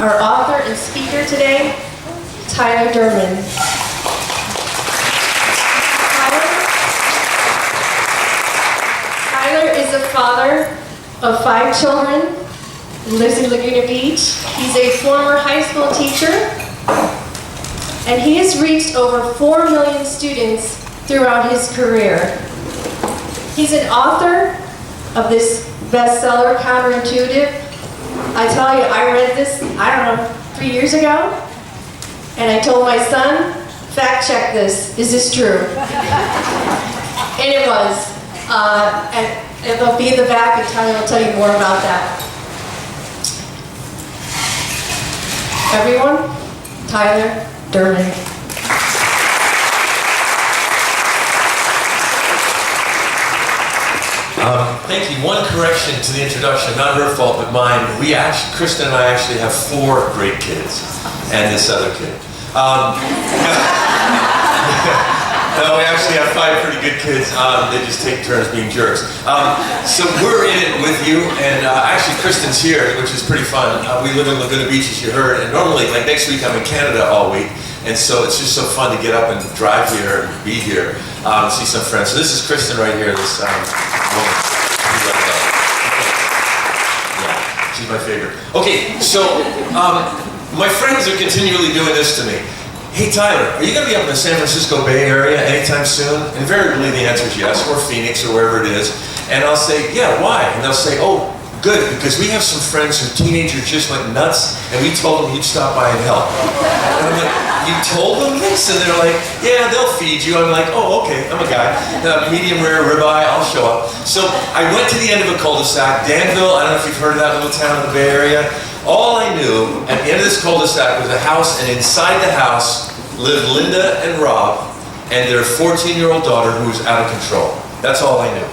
Our author and speaker today, Tyler Durman. Tyler is a father of 5 children and lives in Laguna Beach. He's a former high school teacher, and he has reached over 4 million students throughout his career. He's an author of this bestseller, Counterintuitive. I tell you, I read this, 3 years ago, and I told my son, fact check this, is this true? And it was. And it'll be in the back, and Tyler will tell you more about that. Everyone, Tyler Durman. Thank you. One correction to the introduction, not her fault but mine. Kristen and I actually have 4 great kids, and this other kid. No, we actually have 5 pretty good kids. They just take turns being jerks. So we're in it with you, and actually Kristen's here, which is pretty fun. We live in Laguna Beach, as you heard, and normally, like next week, I'm in Canada all week, and so it's just so fun to get up and drive here and be here, see some friends. So this is Kristen right here, this woman. Yeah, she's my favorite. Okay, so my friends are continually doing this to me. Hey Tyler, are you going to be up in the San Francisco Bay Area anytime soon? Invariably the answer is yes, or Phoenix, or wherever it is. And I'll say, yeah, why? And they'll say, oh, good, because we have some friends whose teenagers just went nuts, and we told them you'd stop by and help. And I'm like, you told them this? And they're like, yeah, they'll feed you. I'm like, oh, okay, I'm a guy. Medium rare ribeye, I'll show up. So I went to the end of a cul-de-sac, Danville, I don't know if you've heard of that little town in the Bay Area. All I knew, at the end of this cul-de-sac was a house, and inside the house lived Linda and Rob and their 14-year-old daughter who was out of control. That's all I knew.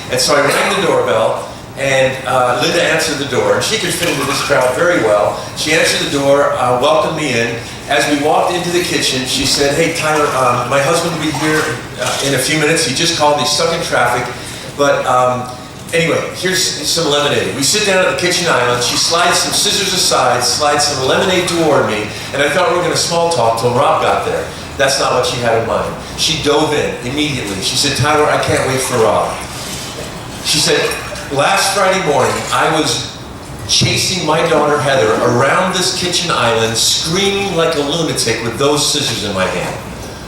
And so I rang the doorbell, and Linda answered the door, and she could fit into this crowd very well. She answered the door, welcomed me in. As we walked into the kitchen, she said, hey Tyler, my husband will be here in a few minutes. He just called, he's stuck in traffic, but anyway, here's some lemonade. We sit down at the kitchen island. She slides some scissors aside, slides some lemonade toward me, and I thought we were going to small talk till Rob got there. That's not what she had in mind. She dove in immediately. She said, Tyler, I can't wait for Rob. She said, last Friday morning, I was chasing my daughter Heather around this kitchen island, screaming like a lunatic with those scissors in my hand.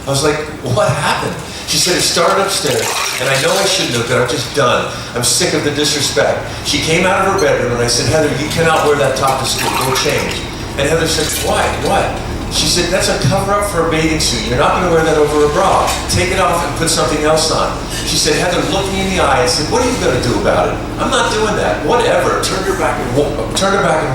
I was like, what happened? She said, it started upstairs, and I know I shouldn't have, but I'm just done. I'm sick of the disrespect. She came out of her bedroom, and I said, Heather, you cannot wear that top to school. Go change. And Heather said, why? What? She said, that's a cover-up for a bathing suit. You're not going to wear that over a bra. Take it off and put something else on. She said, Heather looked me in the eye and said, what are you going to do about it? I'm not doing that. Whatever. Turned her back and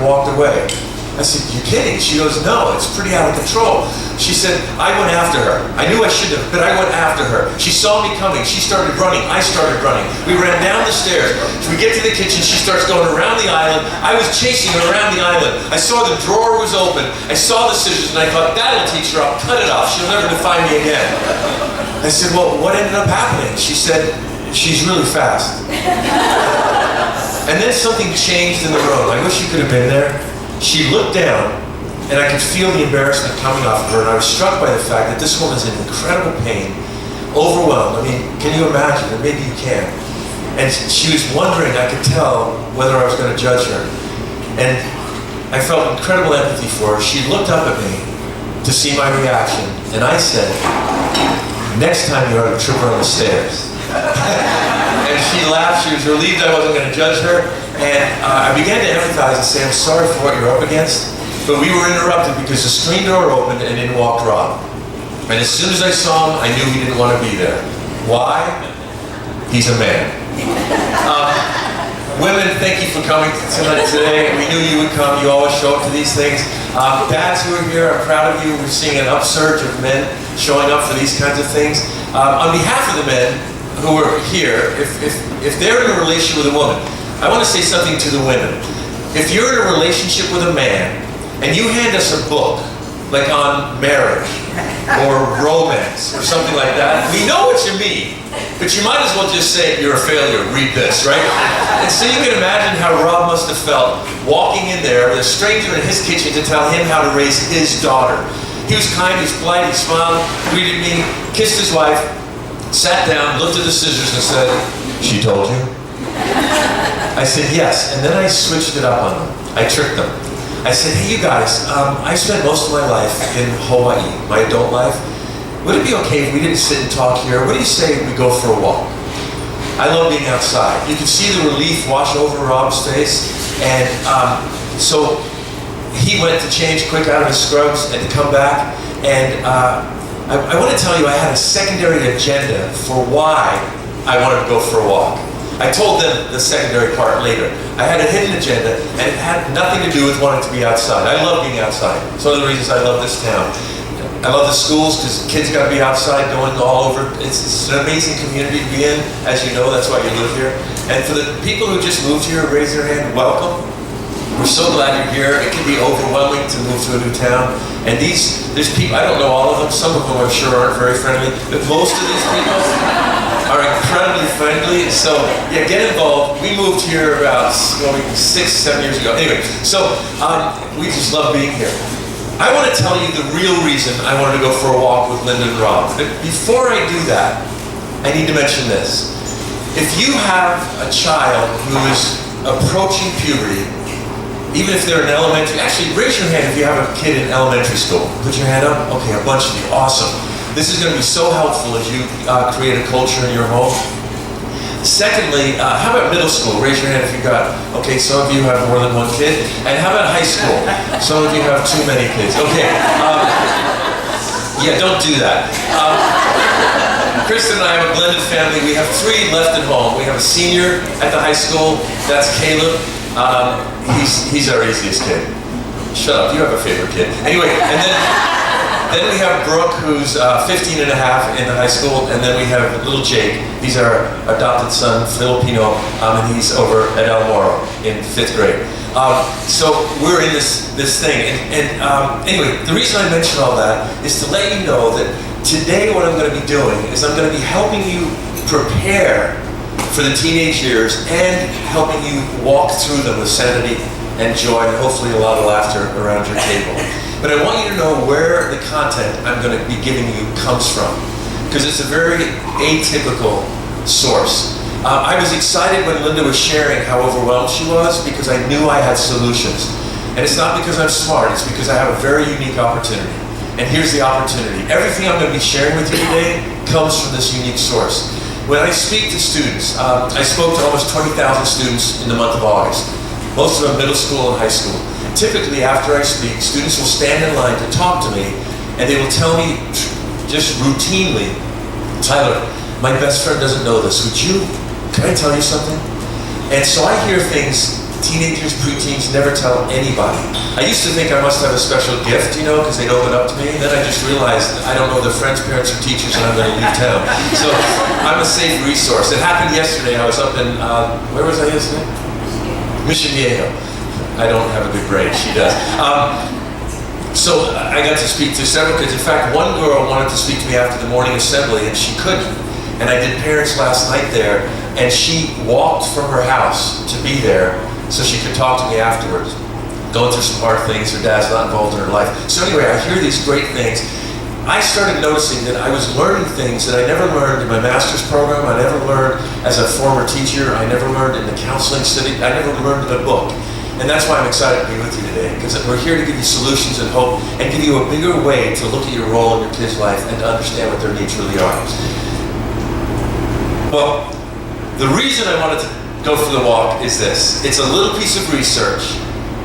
walked away. I said, you kidding? She goes, no, it's pretty out of control. She said, I went after her. I knew I shouldn't have, but I went after her. She saw me coming. She started running. I started running. We ran down the stairs. We get to the kitchen. She starts going around the island. I was chasing her around the island. I saw the drawer was open. I saw the scissors, and I thought, that'll teach her. I'll cut it off. She'll never define me again. I said, well, what ended up happening? She said, she's really fast. And then something changed in the room. I wish you could have been there. She looked down, and I could feel the embarrassment coming off of her, and I was struck by the fact that this woman's in incredible pain, overwhelmed. I mean, can you imagine? And maybe you can. And she was wondering, I could tell, whether I was going to judge her. And I felt incredible empathy for her. She looked up at me to see my reaction, and I said, next time you ought to trip her on the stairs. And she laughed. She was relieved I wasn't going to judge her. And I began to empathize and say, I'm sorry for what you're up against, but we were interrupted because the screen door opened and in walked Rob. And as soon as I saw him, I knew he didn't want to be there. Why? He's a man. Women, thank you for coming tonight today. We knew you would come. You always show up to these things. Dads who are here, I'm proud of you. We're seeing an upsurge of men showing up for these kinds of things. On behalf of the men who are here, if they're in a relationship with a woman, I want to say something to the women. If you're in a relationship with a man and you hand us a book, like on marriage or romance or something like that, we know what you mean. But you might as well just say, you're a failure, read this, right? And so you can imagine how Rob must have felt walking in there with a stranger in his kitchen to tell him how to raise his daughter. He was kind, he was polite, he smiled, greeted me, kissed his wife, sat down, looked at the scissors and said, "She told you?" I said, "Yes," and then I switched it up on them. I tricked them. I said, "Hey, you guys, I spent most of my life in Hawaii, my adult life. Would it be okay if we didn't sit and talk here? What do you say we go for a walk?" I love being outside. You can see the relief wash over Rob's face, and so he went to change quick out of his scrubs and to come back, and I want to tell you I had a secondary agenda for why I wanted to go for a walk. I told them the secondary part later. I had a hidden agenda, and it had nothing to do with wanting to be outside. I love being outside. It's one of the reasons I love this town. I love the schools because kids got to be outside going all over. It's an amazing community to be in. As you know, that's why you live here. And for the people who just moved here, raise their hand, welcome. We're so glad you're here. It can be overwhelming to move to a new town. And there's people, I don't know all of them, some of them I'm sure aren't very friendly, but most of these people are incredibly friendly. So yeah, get involved. We moved here about 6-7 years ago. Anyway, so we just love being here. I want to tell you the real reason I wanted to go for a walk with Linda and Rob. But before I do that, I need to mention this. If you have a child who is approaching puberty, even if they're in elementary, actually raise your hand if you have a kid in elementary school. Put your hand up. Okay, a bunch of you. Awesome. This is going to be so helpful as you create a culture in your home. Secondly, how about middle school? Raise your hand if you got, okay, some of you have more than one kid. And how about high school? Some of you have too many kids. Okay. Yeah, don't do that. Kristen and I have a blended family. We have 3 left at home. We have a senior at the high school. That's Caleb. He's our easiest kid. Shut up, you have a favorite kid. Anyway, and then we have Brooke, who's 15 and a half in the high school, and then we have little Jake. He's our adopted son, Filipino, and he's over at El Moro in 5th grade. So we're in this thing, and anyway, the reason I mention all that is to let you know that today what I'm going to be doing is I'm going to be helping you prepare for the teenage years and helping you walk through them with sanity and joy and hopefully a lot of laughter around your table. But I want you to know where the content I'm going to be giving you comes from, because it's a very atypical source. I was excited when Linda was sharing how overwhelmed she was because I knew I had solutions. And it's not because I'm smart, it's because I have a very unique opportunity. And here's the opportunity. Everything I'm going to be sharing with you today comes from this unique source. When I speak to students, I spoke to almost 20,000 students in the month of August. Most of them middle school and high school. Typically after I speak, students will stand in line to talk to me, and they will tell me just routinely, "Tyler, my best friend doesn't know this. Can I tell you something?" And so I hear things teenagers, preteens never tell anybody. I used to think I must have a special gift, because they'd open up to me. Then I just realized I don't know their friends, parents, or teachers, and I'm going to leave town. So I'm a safe resource. It happened yesterday. I was up in, where was I yesterday? Mission Viejo. I don't have a good brain. She does. So I got to speak to several kids. In fact, one girl wanted to speak to me after the morning assembly, and she couldn't. And I did parents last night there, and she walked from her house to be there so she could talk to me afterwards. Going through some hard things, her dad's not involved in her life. So anyway, I hear these great things. I started noticing that I was learning things that I never learned in my master's program, I never learned as a former teacher, I never learned in the counseling study, I never learned in a book. And that's why I'm excited to be with you today, because we're here to give you solutions and hope, and give you a bigger way to look at your role in your kid's life and to understand what their needs really are. Well, the reason I wanted to go for the walk is this. It's a little piece of research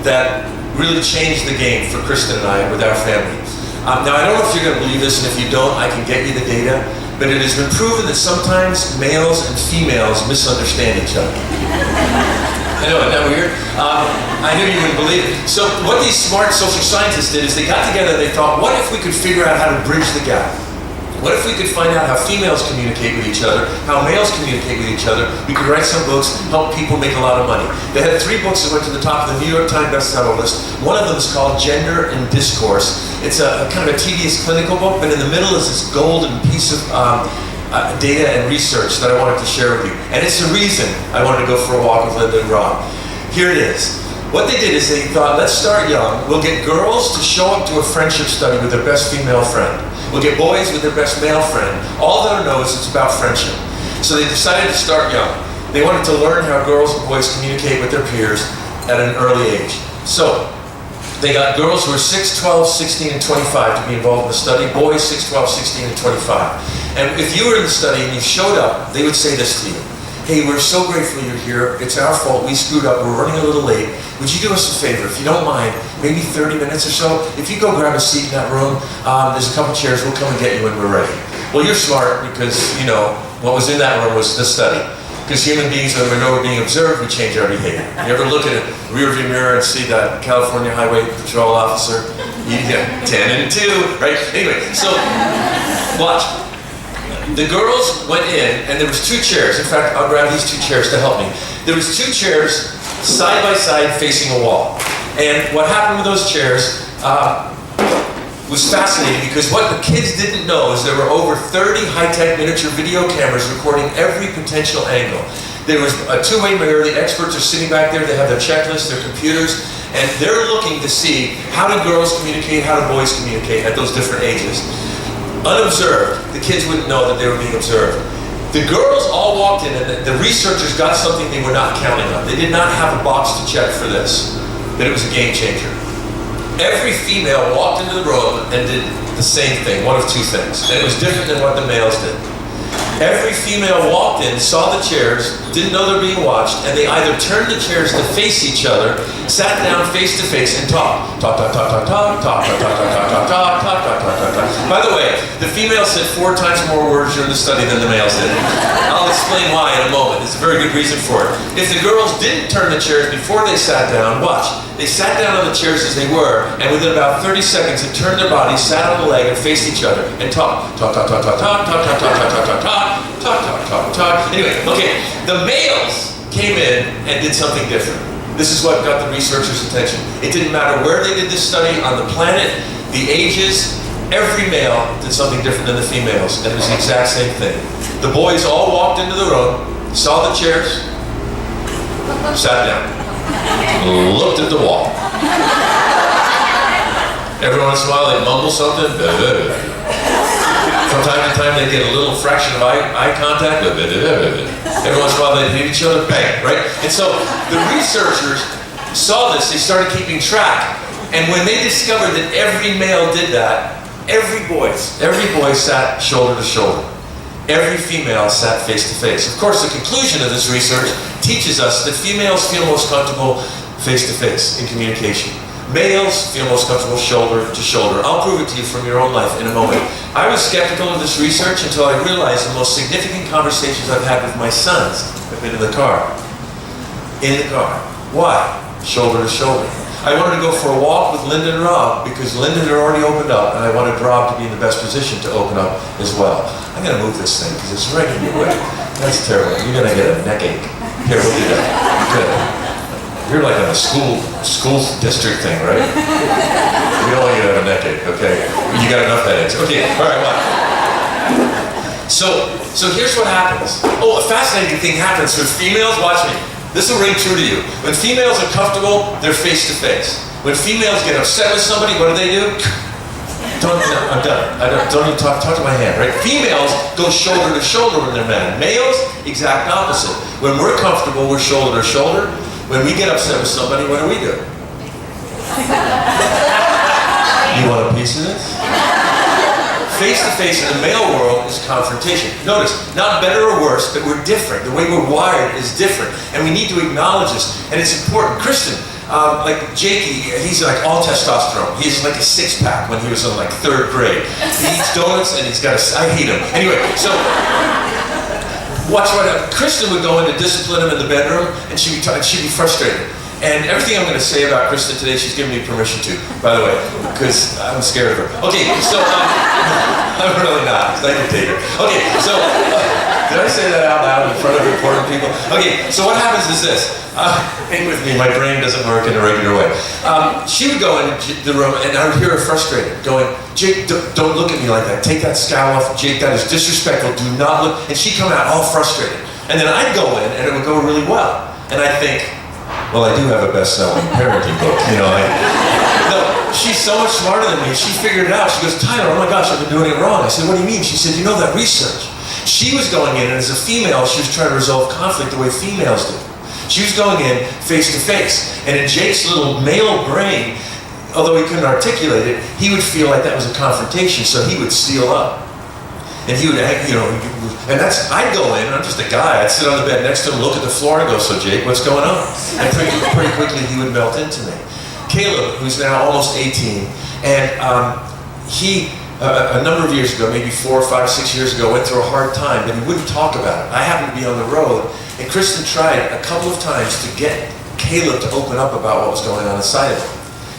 that really changed the game for Kristen and I with our family. Now, I don't know if you're going to believe this, and if you don't, I can get you the data, but it has been proven that sometimes males and females misunderstand each other. I know, isn't that weird? I knew you wouldn't believe it. So what these smart social scientists did is they got together and they thought, what if we could figure out how to bridge the gap? What if we could find out how females communicate with each other, how males communicate with each other? We could write some books, help people make a lot of money. They had 3 books that went to the top of the New York Times bestseller list. One of them is called Gender and Discourse. It's a kind of a tedious clinical book, but in the middle is this golden piece of data and research that I wanted to share with you. And it's the reason I wanted to go for a walk with Linda and Rob. Here it is. What they did is they thought, let's start young. We'll get girls to show up to a friendship study with their best female friend. We'll get boys with their best male friend. All they'll know is it's about friendship. So they decided to start young. They wanted to learn how girls and boys communicate with their peers at an early age. So they got girls who were 6, 12, 16, and 25 to be involved in the study, boys 6, 12, 16, and 25. And if you were in the study and you showed up, they would say this to you. Hey, we're so grateful you're here. It's our fault. We screwed up. We're running a little late. Would you do us a favor? If you don't mind, maybe 30 minutes or so, if you go grab a seat in that room, there's a couple chairs. We'll come and get you when we're ready. Well, you're smart because, you know, what was in that room was the study. Because human beings, when we know we're being observed, we change our behavior. You ever look at a rearview mirror and see that California Highway Patrol officer? You get 10 and 2, right? Anyway, so watch. The girls went in, and there was 2 chairs. In fact, I'll grab these 2 chairs to help me. There was 2 chairs side by side facing a wall. And what happened with those chairs was fascinating, because what the kids didn't know is there were over 30 high-tech miniature video cameras recording every potential angle. There was a 2-way mirror. The experts are sitting back there. They have their checklists, their computers, and they're looking to see how do girls communicate, how do boys communicate at those different ages. Unobserved, the kids wouldn't know that they were being observed. The girls all walked in, and the researchers got something they were not counting on. They did not have a box to check for this, that it was a game changer. Every female walked into the room and did the same thing, one of 2 things, and it was different than what the males did. Every female walked in, saw the chairs, didn't know they're being watched, and they either turned the chairs to face each other, sat down face to face, and talked. Talk, talk, talk, talk, talk, talk, talk, talk, talk, talk, talk, talk, talk, talk, talk, talk. By the way, the females said 4 times more words during the study than the males did. I'll explain why in a moment. There's a very good reason for it. If the girls didn't turn the chairs before they sat down, watch. They sat down on the chairs as they were, and within about 30 seconds, they turned their bodies, sat on the leg, and faced each other, and talked. Talk, talk, talk, talk, talk, talk, talk, talk, talk, talk, talk, talk. Talk, talk, talk, talk. Anyway, okay, the males came in and did something different. This is what got the researchers' attention. It didn't matter where they did this study on the planet, the ages, every male did something different than the females, and it was the exact same thing. The boys all walked into the room, saw the chairs, sat down, looked at the wall. Every once in a while they mumble something. From time to time, they get a little fraction of eye contact. Every once in a while, they hit each other, bang, right? And so the researchers saw this. They started keeping track. And when they discovered that every male did that, every boy sat shoulder to shoulder. Every female sat face to face. Of course, the conclusion of this research teaches us that females feel most comfortable face to face in communication. Males feel most comfortable shoulder to shoulder. I'll prove it to you from your own life in a moment. I was skeptical of this research until I realized the most significant conversations I've had with my sons have been in the car. In the car. Why? Shoulder to shoulder. I wanted to go for a walk with Linda and Rob because Linda had already opened up, and I wanted Rob to be in the best position to open up as well. I'm going to move this thing because it's right in your way. That's terrible. You're going to get a neck ache. Here, we'll do that. Good. You're like on a school district thing, right? We don't want you to have a neck ache, okay? You got enough headaches. Okay, all right, watch. So here's what happens. Oh, a fascinating thing happens with females. Watch me. This will ring true to you. When females are comfortable, they're face to face. When females get upset with somebody, what do? I'm done. Don't even talk to my hand, right? Females go shoulder to shoulder when they're mad. Males, exact opposite. When we're comfortable, we're shoulder to shoulder. When we get upset with somebody, what do? You want a piece of this? Face to face in the male world is confrontation. Notice, not better or worse, but we're different. The way we're wired is different. And we need to acknowledge this. And it's important. Kristen, like Jakey, he's like all testosterone. He's like a 6-pack when he was in like 3rd grade. He eats donuts and he's got I hate him. Anyway, so watch what Kristen would go in to discipline him in the bedroom, and she'd be frustrated. And everything I'm going to say about Kristen today, she's given me permission to, by the way, because I'm scared of her. Okay, so I'm really not, because I can take her. Okay, so Did I say that out loud in front of important people? Okay, so what happens is this. Hang with me, my brain doesn't work in a regular way. She would go in the room and I would hear her frustrated, going, Jake, don't look at me like that. Take that scowl off. Jake, that is disrespectful. Do not look. And she'd come out all frustrated. And then I'd go in and it would go really well. And I'd think, well, I do have a best-selling parenting book, you know. No, she's so much smarter than me. She figured it out. She goes, Tyler, oh my gosh, I've been doing it wrong. I said, what do you mean? She said, you know that research. She was going in, and as a female, she was trying to resolve conflict the way females do. She was going in face to face. And in Jake's little male brain, although he couldn't articulate it, he would feel like that was a confrontation, so he would steal up. And he would, you know, and I'd go in, I'm just a guy, I'd sit on the bed next to him, look at the floor, and go, so Jake, what's going on? And pretty quickly he would melt into me. Caleb, who's now almost 18, and he, a number of years ago, maybe 4, 5, 6 years ago, went through a hard time, but he wouldn't talk about it. I happened to be on the road, and Kristen tried a couple of times to get Caleb to open up about what was going on inside of him.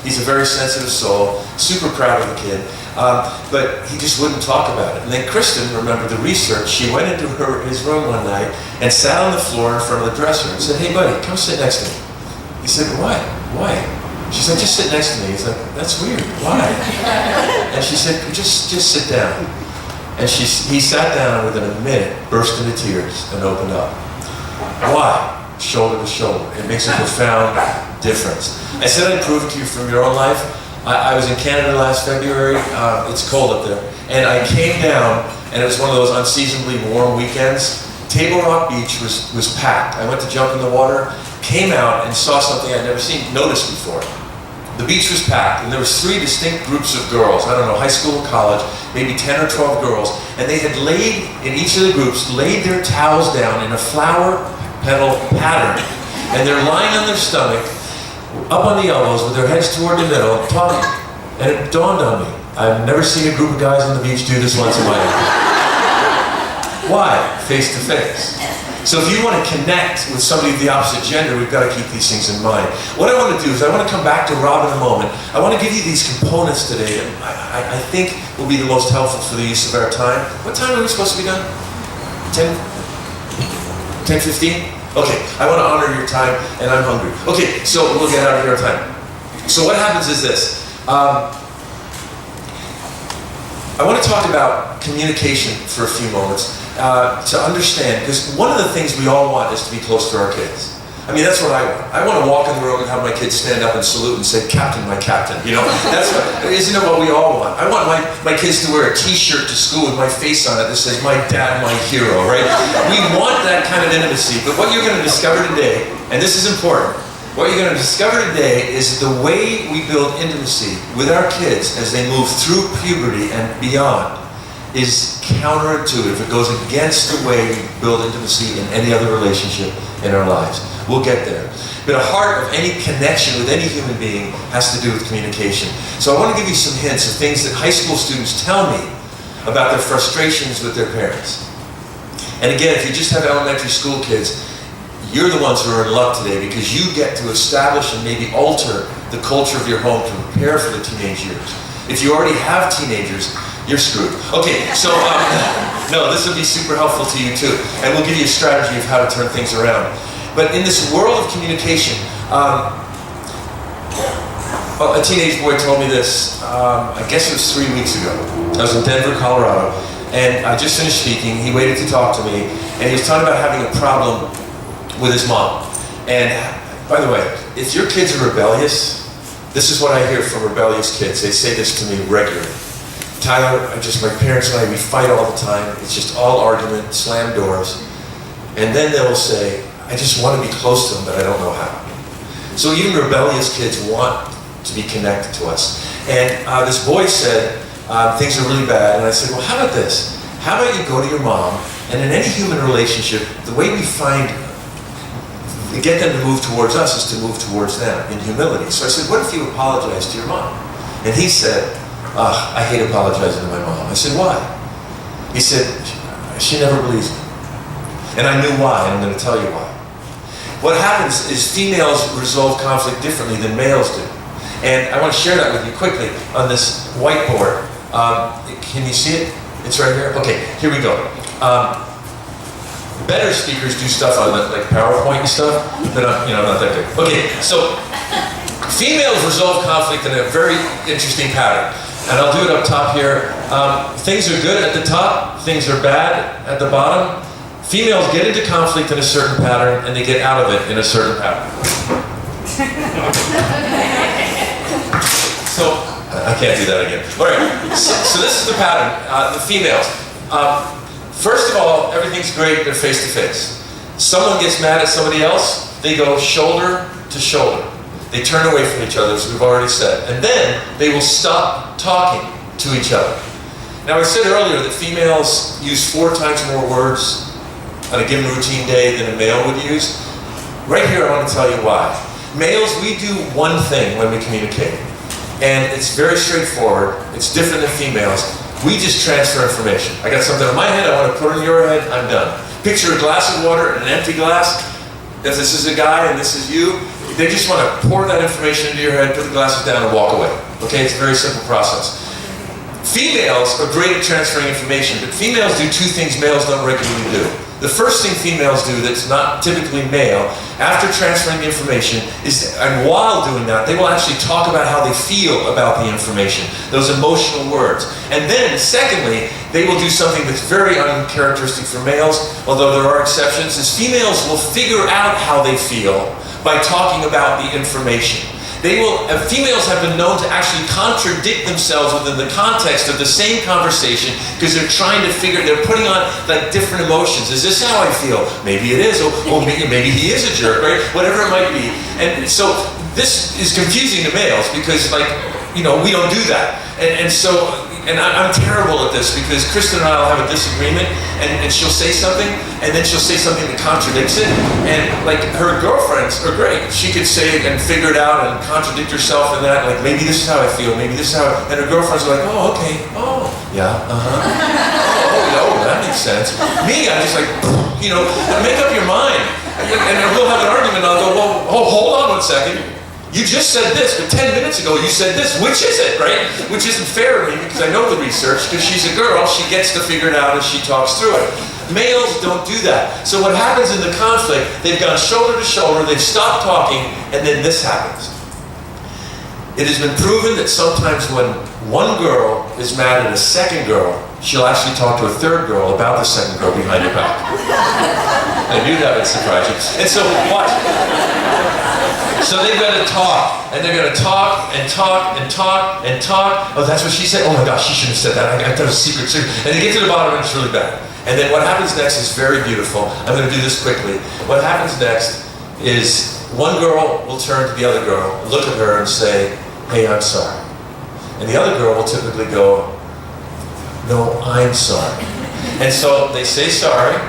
He's a very sensitive soul, super proud of the kid. But he just wouldn't talk about it. And then Kristen remembered the research. She went into his room one night and sat on the floor in front of the dresser and said, hey buddy, come sit next to me. He said, why? She said, just sit next to me. He's like, that's weird, why? And she said, just sit down. And he sat down and within a minute burst into tears and opened up. Why? Shoulder to shoulder. It makes a profound difference. I said I'd prove it to you from your own life. I was in Canada last February. It's cold up there. And I came down, and it was one of those unseasonably warm weekends. Table Rock Beach was packed. I went to jump in the water, came out, and saw something I'd never noticed before. The beach was packed, and there was 3 distinct groups of girls, I don't know, high school and college, maybe 10 or 12 girls, and they had laid, in each of the groups, laid their towels down in a flower petal pattern, and they're lying on their stomach, up on the elbows with their heads toward the middle, talking. And it dawned on me, I've never seen a group of guys on the beach do this once in my life. Why? Face to face. So if you want to connect with somebody of the opposite gender, we've got to keep these things in mind. What I want to do is I want to come back to Rob in a moment. I want to give you these components today that I think will be the most helpful for the use of our time. What time are we supposed to be done? 10:15? Okay, I want to honor your time, and I'm hungry. Okay, so we'll get out of here on time. So what happens is this. I want to talk about communication for a few moments to understand, because one of the things we all want is to be close to our kids. I mean, that's what I want. I want to walk in the room and have my kids stand up and salute and say, Captain, my captain. You know, isn't it what we all want? I want my kids to wear a t-shirt to school with my face on it that says, my dad, my hero, right? We want that kind of intimacy, but what you're going to discover today, and this is important, what you're going to discover today is the way we build intimacy with our kids as they move through puberty and beyond is counterintuitive. It goes against the way we build intimacy in any other relationship in our lives. We'll get there. But the heart of any connection with any human being has to do with communication. So I want to give you some hints of things that high school students tell me about their frustrations with their parents. And again, if you just have elementary school kids, you're the ones who are in luck today because you get to establish and maybe alter the culture of your home to prepare for the teenage years. If you already have teenagers, you're screwed. Okay, so no, this will be super helpful to you too. And we'll give you a strategy of how to turn things around. But in this world of communication, a teenage boy told me this, I guess it was 3 weeks ago. I was in Denver, Colorado, and I just finished speaking. He waited to talk to me, and he was talking about having a problem with his mom. And by the way, if your kids are rebellious, this is what I hear from rebellious kids. They say this to me regularly. Tyler, my parents and I, we fight all the time. It's just all argument, slam doors. And then they'll say, I just want to be close to them, but I don't know how. So even rebellious kids want to be connected to us. And this boy said, things are really bad. And I said, well, how about this? How about you go to your mom, and in any human relationship, the way we get them to move towards us is to move towards them in humility. So I said, what if you apologize to your mom? And he said, I hate apologizing to my mom. I said, why? He said, she never believes me. And I knew why, and I'm going to tell you why. What happens is females resolve conflict differently than males do. And I want to share that with you quickly on this whiteboard. Can you see it? It's right here? Okay, here we go. better speakers do stuff on like PowerPoint and stuff, but I'm not that good. Okay, so females resolve conflict in a very interesting pattern. And I'll do it up top here. Things are good at the top, things are bad at the bottom. Females get into conflict in a certain pattern, and they get out of it in a certain pattern. So, I can't do that again. All right, so this is the pattern, the females. First of all, everything's great, they're face to face. Someone gets mad at somebody else, they go shoulder to shoulder. They turn away from each other, as we've already said. And then they will stop talking to each other. Now, I said earlier that females use 4 times more words on a given routine day than a male would use. Right here, I want to tell you why. Males, we do one thing when we communicate. And it's very straightforward. It's different than females. We just transfer information. I got something in my head, I want to put it in your head, I'm done. Picture a glass of water and an empty glass. If this is a guy and this is you, they just want to pour that information into your head, put the glasses down, and walk away. Okay, it's a very simple process. Females are great at transferring information, but females do 2 things males don't regularly do. The first thing females do that's not typically male, after transferring the information, is, and while doing that, they will actually talk about how they feel about the information, those emotional words. And then, secondly, they will do something that's very uncharacteristic for males, although there are exceptions, is females will figure out how they feel by talking about the information. Females have been known to actually contradict themselves within the context of the same conversation because they're trying to they're putting on like different emotions. Is this how I feel? Maybe it is. Oh, maybe he is a jerk, right? Whatever it might be. And so this is confusing to males because we don't do that. And I'm terrible at this because Kristen and I will have a disagreement and she'll say something and then she'll say something that contradicts it. And like her girlfriends are great. She could say it and figure it out and contradict herself in that. Like maybe this is how I feel, maybe this is how, and her girlfriends are like, oh, okay, oh, yeah, oh, that makes sense. Me, I'm just like, make up your mind. And we'll have an argument and I'll go, well, hold on one second. You just said this, but 10 minutes ago you said this. Which is it, right? Which isn't fair to me because I know the research, because she's a girl, she gets to figure it out as she talks through it. Males don't do that. So what happens in the conflict, they've gone shoulder to shoulder, they've stopped talking, and then this happens. It has been proven that sometimes when one girl is mad at a second girl, she'll actually talk to a third girl about the second girl behind her back. I knew that would surprise you. And so, watch. So they've got to talk, and they're going to talk and talk and talk and talk. Oh, that's what she said? Oh my gosh, she shouldn't have said that. I thought it was secret. And they get to the bottom and it's really bad. And then what happens next is very beautiful. I'm going to do this quickly. What happens next is one girl will turn to the other girl, look at her and say, hey, I'm sorry. And the other girl will typically go, no, I'm sorry. And so they say sorry,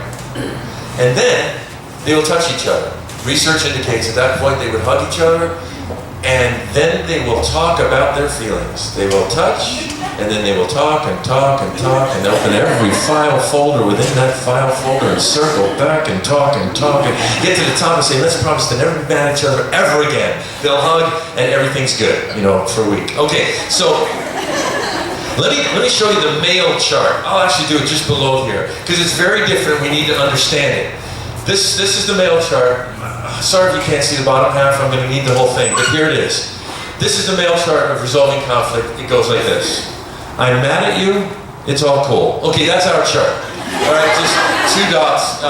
and then they will touch each other. Research indicates at that point they would hug each other, and then they will talk about their feelings. They will touch, and then they will talk and talk and talk and open every file folder within that file folder and circle back and talk and get to the top and say, let's promise to never be mad at each other ever again. They'll hug, and everything's good, for a week. Okay, so let me show you the male chart. I'll actually do it just below here, because it's very different. We need to understand it. This is the male chart. Sorry if you can't see the bottom half, I'm going to need the whole thing, but here it is. This is the male chart of resolving conflict. It goes like this. I'm mad at you, it's all cool. Okay, that's our chart. All right, just 2 dots.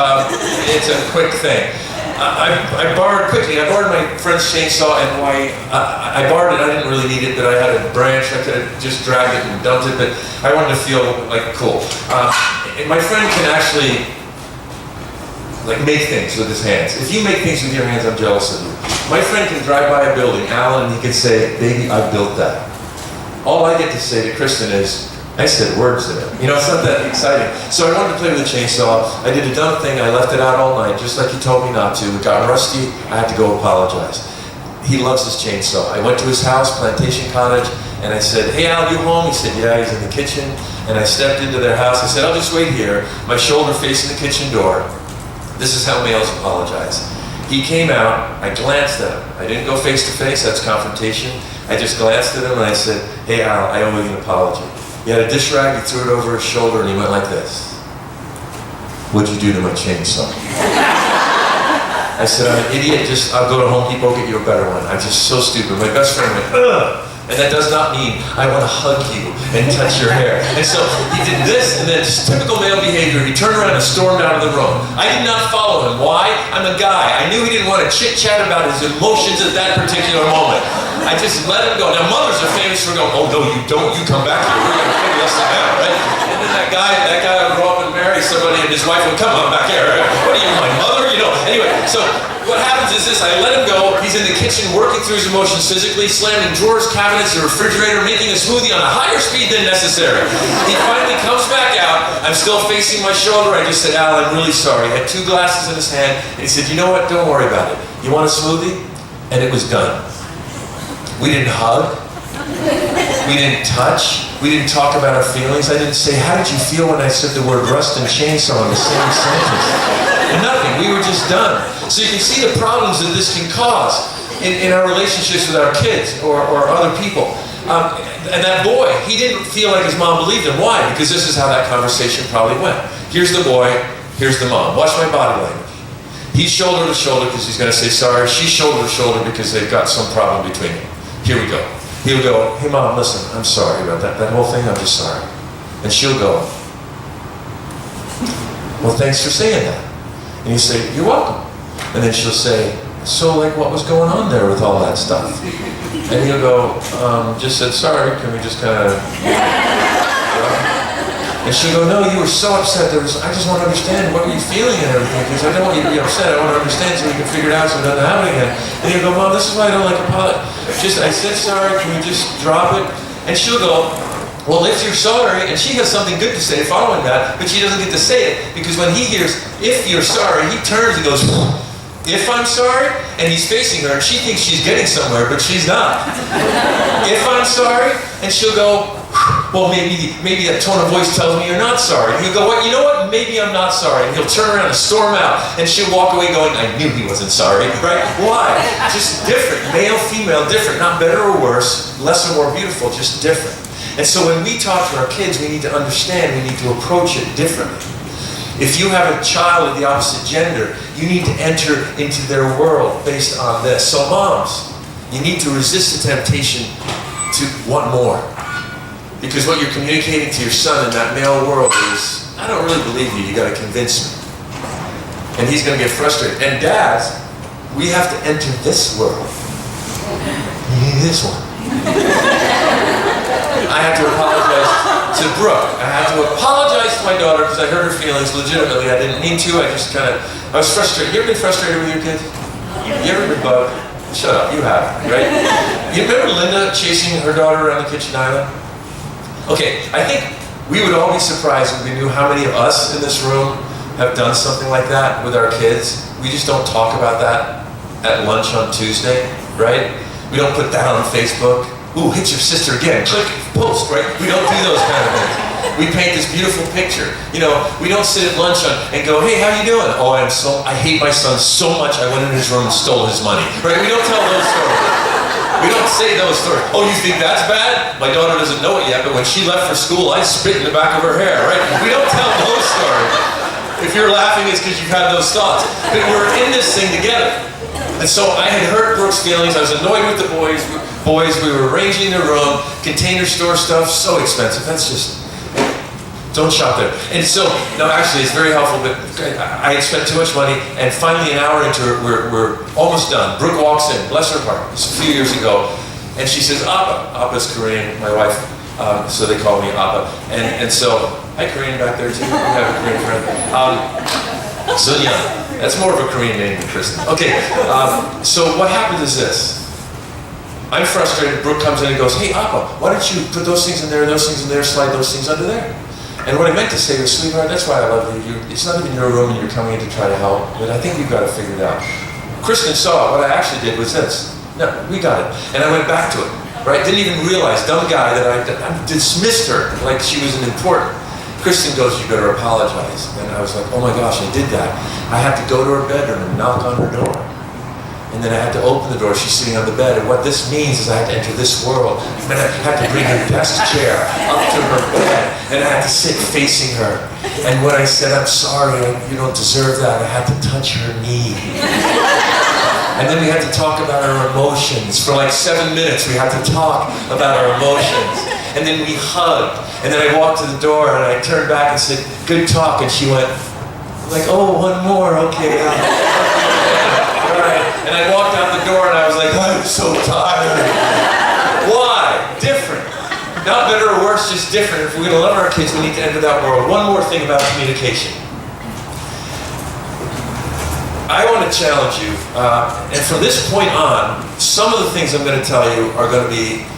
It's a quick thing. I borrowed my friend's chainsaw in Hawaii. I borrowed it, I didn't really need it, but I had a branch, I could have just dragged it and dumped it, but I wanted to feel like cool. And my friend can actually make things with his hands. If you make things with your hands, I'm jealous of you. My friend can drive by a building, Alan, and he can say, baby, I built that. All I get to say to Kristen is, I said words there. It's not that exciting. So I wanted to play with the chainsaw. I did a dumb thing, I left it out all night, just like he told me not to. It got rusty, I had to go apologize. He loves his chainsaw. I went to his house, Plantation Cottage, and I said, hey Al, you home? He said, yeah, he's in the kitchen. And I stepped into their house, I said, I'll just wait here, my shoulder facing the kitchen door. This is how males apologize. He came out, I glanced at him. I didn't go face to face, that's confrontation. I just glanced at him and I said, hey Al, I owe you an apology. He had a dish rag, he threw it over his shoulder and he went like this. "What'd you do to my chainsaw?" I said, "I'm an idiot, I'll go to Home Depot, get you a better one. I'm just so stupid." My best friend went, "Ugh." And that does not mean I want to hug you and touch your hair. And so he did this, and then just typical male behavior. He turned around and stormed out of the room. I did not follow him. Why? I'm a guy. I knew he didn't want to chit-chat about his emotions at that particular moment. I just let him go. Now, mothers are famous for going, "Oh, no, you don't. You come back here. We're going to figure this thing out," right? And then that guy would grow up and marry somebody, and his wife would come on back here. Right? "What are you, my mother?" You know. Anyway, so what happens is this: I let him go. He's in the kitchen working through his emotions physically, slamming drawers, cabinets, the refrigerator, making a smoothie on a higher speed than necessary. He finally comes back out. I'm still facing my shoulder. I just said, "Al, I'm really sorry." He had 2 glasses in his hand, and he said, "You know what? Don't worry about it. You want a smoothie?" And it was done. We didn't hug. We didn't touch. We didn't talk about our feelings. I didn't say, "How did you feel when I said the word rust and chainsaw in the same sentence?" Nothing. We were just done. So you can see the problems that this can cause in our relationships with our kids or other people. And that boy, he didn't feel like his mom believed him. Why? Because this is how that conversation probably went. Here's the boy, here's the mom. Watch my body language. He's shoulder to shoulder because he's going to say sorry. She's shoulder to shoulder because they've got some problem between them. Here we go. He'll go, "Hey mom, listen, I'm sorry about that whole thing, I'm just sorry." And she'll go, "Well, thanks for saying that." And you say, "You're welcome." And then she'll say, "So like what was going on there with all that stuff?" And he'll go, "Just said sorry, can we just kind of..." And she'll go, "No, you were so upset, I just want to understand what were you feeling and everything, because I don't want you to be upset, I want to understand so we can figure it out so it doesn't happen again." And he'll go, "Mom, this is why I don't like apology. I said sorry, can we just drop it?" And she'll go, "Well, if you're sorry," and she has something good to say following that, but she doesn't get to say it, because when he hears, "If you're sorry," he turns and goes, "If I'm sorry?" And he's facing her, and she thinks she's getting somewhere, but she's not. "If I'm sorry?" And she'll go, "Well, maybe that tone of voice tells me you're not sorry." And he'll go, "Well, you know what? Maybe I'm not sorry." And he'll turn around and storm out, and she'll walk away going, "I knew he wasn't sorry," right? Why? Just different. Male, female, different. Not better or worse, less or more beautiful, just different. And so when we talk to our kids, we need to understand, we need to approach it differently. If you have a child of the opposite gender, you need to enter into their world based on this. So moms, you need to resist the temptation to want more. Because what you're communicating to your son in that male world is, "I don't really believe you, you gotta convince me." And he's gonna get frustrated. And dads, we have to enter this world. This one. I had to apologize to Brooke. I had to apologize to my daughter because I hurt her feelings legitimately. I didn't mean to, I was frustrated. You ever been frustrated with your kids? You ever been bugged? Shut up, you have, right? You remember Linda chasing her daughter around the kitchen island? Okay, I think we would all be surprised if we knew how many of us in this room have done something like that with our kids. We just don't talk about that at lunch on Tuesday, right? We don't put that on Facebook. "Ooh, hit your sister again, click, post," right? We don't do those kind of things. We paint this beautiful picture. You know, we don't sit at lunch and go, "Hey, how you doing?" "Oh, I hate my son so much, I went in his room and stole his money," right? We don't tell those stories. We don't say those stories. "Oh, you think that's bad?" My daughter doesn't know it yet, but when she left for school, I spit in the back of her hair, right? We don't tell those stories. If you're laughing, it's because you've had those thoughts. But we're in this thing together. And so I had hurt Brooke's feelings. I was annoyed with the boys. We were arranging the room, Container Store stuff, so expensive. That's just, don't shop there. And so, no, actually, it's very helpful, but I had spent too much money, and finally an hour into it, we're almost done. Brooke walks in, bless her heart, this was a few years ago, and she says, "Appa." Appa's Korean, my wife, so they call me Appa. And so, hi Korean back there too, we have a Korean friend. Sonia, that's more of a Korean name than Kristen. Okay, so what happens is this. I'm frustrated, Brooke comes in and goes, "Hey Appa, why don't you put those things in there, slide those things under there?" And what I meant to say was, "Sweetheart, that's why I love you. It's not even your room and you're coming in to try to help, but I think we've got to figure it out." Kristen saw it. What I actually did was this. No, we got it. And I went back to it, right? Didn't even realize, dumb guy, that I dismissed her like she was important. Kristen goes, "You better apologize." And I was like, "Oh my gosh, I did that." I had to go to her bedroom and knock on her door. And then I had to open the door. She's sitting on the bed. And what this means is I had to enter this world. And then I had to bring her desk chair up to her bed. And I had to sit facing her. And when I said, I'm sorry, you don't deserve that, I had to touch her knee. And then we had to talk about our emotions. For like 7 minutes, we had to talk about our emotions. And then we hugged. And then I walked to the door and I turned back and said, good talk. And she went, like, oh, one more, okay. All right. And I walked out the door and I was like, I'm so tired. Why? Different. Not better or worse, just different. If we're going to love our kids, we need to enter that world. One more thing about communication. I want to challenge you, and from this point on, some of the things I'm going to tell you are going to be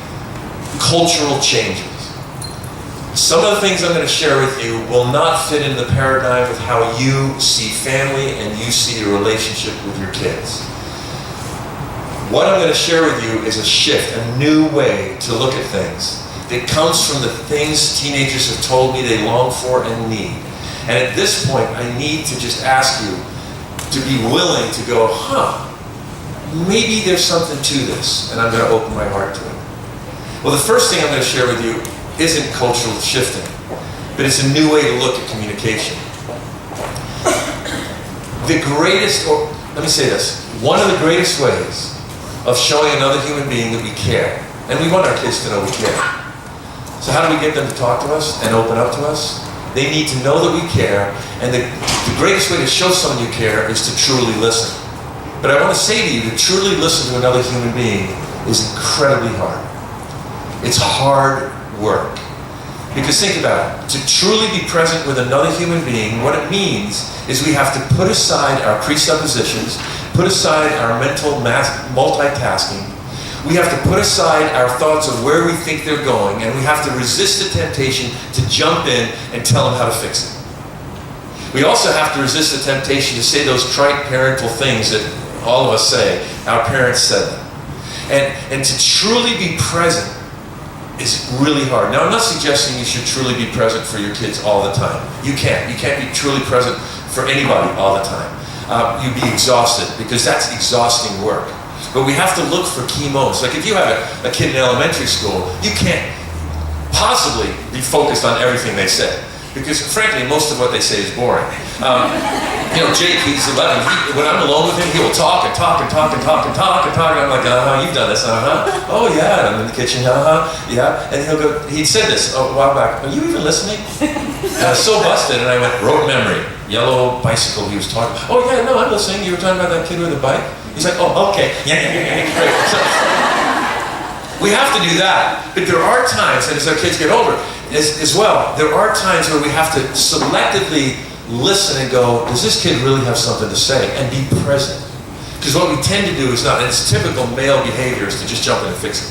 cultural changes. Some of the things I'm going to share with you will not fit in the paradigm with how you see family and you see your relationship with your kids. What I'm going to share with you is a shift, a new way to look at things. It comes from the things teenagers have told me they long for and need. And at this point, I need to just ask you to be willing to go, maybe there's something to this, and I'm going to open my heart to it. Well, the first thing I'm going to share with you isn't cultural shifting, but it's a new way to look at communication. The greatest, or let me say this, one of the greatest ways of showing another human being that we care, and we want our kids to know we care. So how do we get them to talk to us and open up to us? They need to know that we care, and the greatest way to show someone you care is to truly listen. But I want to say to you, to truly listen to another human being is incredibly hard. It's hard work. Because think about it, to truly be present with another human being, what it means is we have to put aside our presuppositions, put aside our mental multitasking, we have to put aside our thoughts of where we think they're going, and we have to resist the temptation to jump in and tell them how to fix it. We also have to resist the temptation to say those trite parental things that all of us say, our parents said them. And to truly be present is really hard. Now, I'm not suggesting you should truly be present for your kids all the time. You can't. You can't be truly present for anybody all the time. You'd be exhausted, because that's exhausting work. But we have to look for key moments. Like if you have a kid in elementary school, you can't possibly be focused on everything they say. Because frankly, most of what they say is boring. Jake, he's 11. When I'm alone with him, he will talk and talk and talk and talk and talk and talk. And I'm like, you've done this, Oh yeah, and I'm in the kitchen, yeah. And he'd said this a while back, are you even listening? And I was so busted, and I went, rote memory, yellow bicycle he was talking. Oh yeah, no, I'm listening. You were talking about that kid with a bike? He's like, oh, okay, yeah, great. So, we have to do that, but there are times, and as our kids get older as well, there are times where we have to selectively listen and go, does this kid really have something to say? And be present. Because what we tend to do is not, and it's typical male behavior, is to just jump in and fix it.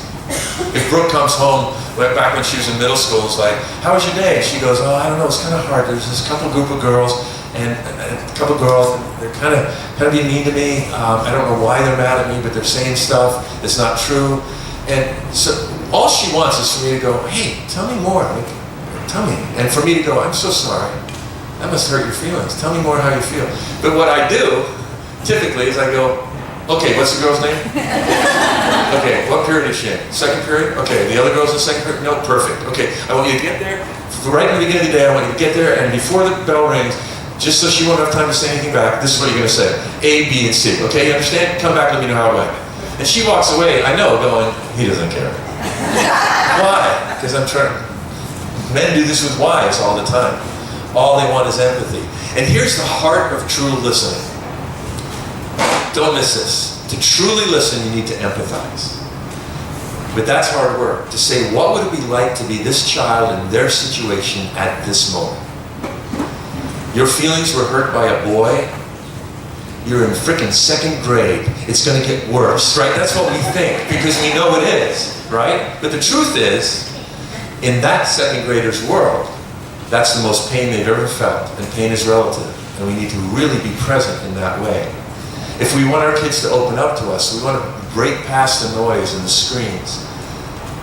If Brooke comes home, back when she was in middle school, it's like, how was your day? She goes, oh, I don't know, it's kind of hard. There's this group of girls, and a couple girls, and they're kind of being mean to me. I don't know why they're mad at me, but they're saying stuff that's not true. And so all she wants is for me to go, hey, tell me more. Tell me. And for me to go, I'm so sorry. That must hurt your feelings. Tell me more how you feel. But what I do, typically, is I go, okay, what's the girl's name? Okay, what period is she in? Second period? Okay, the other girl's in second period? No, perfect. Okay, I want you to get there. Right in the beginning of the day, I want you to get there, and before the bell rings, just so she won't have time to say anything back, this is what you're going to say. A, B, and C. Okay, you understand? Come back, let me know how it went. And she walks away, I know, going, he doesn't care. Why? Because I'm trying. Men do this with wives all the time. All they want is empathy. And here's the heart of true listening. Don't miss this. To truly listen, you need to empathize. But that's hard work. To say, what would it be like to be this child in their situation at this moment? Your feelings were hurt by a boy. You're in frickin' second grade. It's going to get worse, right? That's what we think, because we know it is, right? But the truth is, in that second grader's world, that's the most pain they've ever felt, and pain is relative, and we need to really be present in that way. If we want our kids to open up to us, we want to break past the noise and the screens,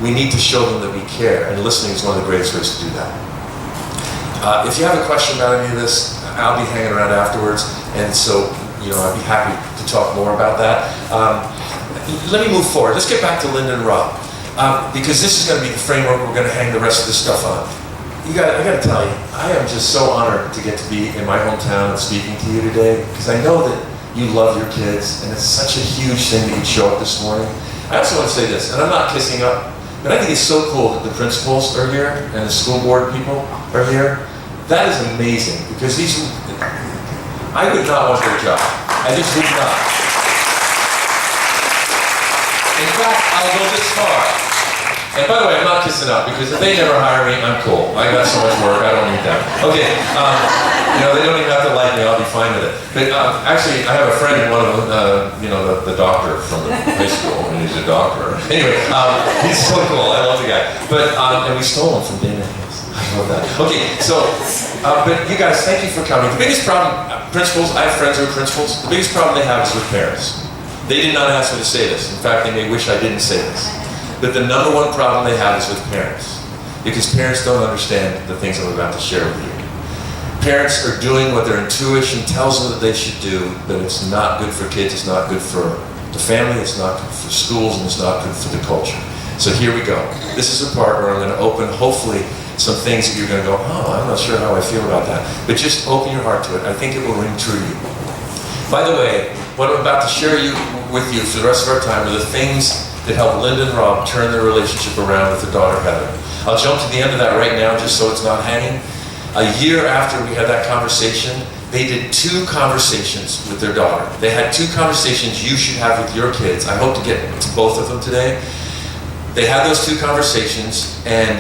we need to show them that we care, and listening is one of the greatest ways to do that. If you have a question about any of this, I'll be hanging around afterwards, and so, I'd be happy to talk more about that. Let me move forward. Let's get back to Linda and Rob, because this is going to be the framework we're going to hang the rest of this stuff on. I got to tell you, I am just so honored to get to be in my hometown and speaking to you today, because I know that you love your kids, and it's such a huge thing that you show up this morning. I also want to say this, and I'm not kissing up, but I think it's so cool that the principals are here and the school board people are here. That is amazing, because I would not want their job. I just would not. In fact, I'll go this far. And by the way, I'm not kissing up, because if they never hire me, I'm cool. I got so much work, I don't need them. Okay, they don't even have to like me, I'll be fine with it. But actually, I have a friend, one of them, the doctor from the high school, and he's a doctor. Anyway, he's so cool, I love the guy. But, and we stole him from Dana Hills. I love that. Okay, so, but you guys, thank you for coming. The biggest problem, principals, I have friends who are principals, the biggest problem they have is with parents. They did not ask me to say this. In fact, they may wish I didn't say this. But the number one problem they have is with parents, because parents don't understand the things I'm about to share with you. Parents are doing what their intuition tells them that they should do, but it's not good for kids, it's not good for the family, it's not good for schools, and it's not good for the culture. So here we go. This is a part where I'm going to open, hopefully, some things that you're going to go, oh, I'm not sure how I feel about that. But just open your heart to it. I think it will ring true to you. By the way, what I'm about to share with you for the rest of our time are the things that helped Linda and Rob turn their relationship around with their daughter, Heather. I'll jump to the end of that right now, just so it's not hanging. A year after we had that conversation, they did 2 conversations with their daughter. They had 2 conversations you should have with your kids. I hope to get to both of them today. They had those 2 conversations, and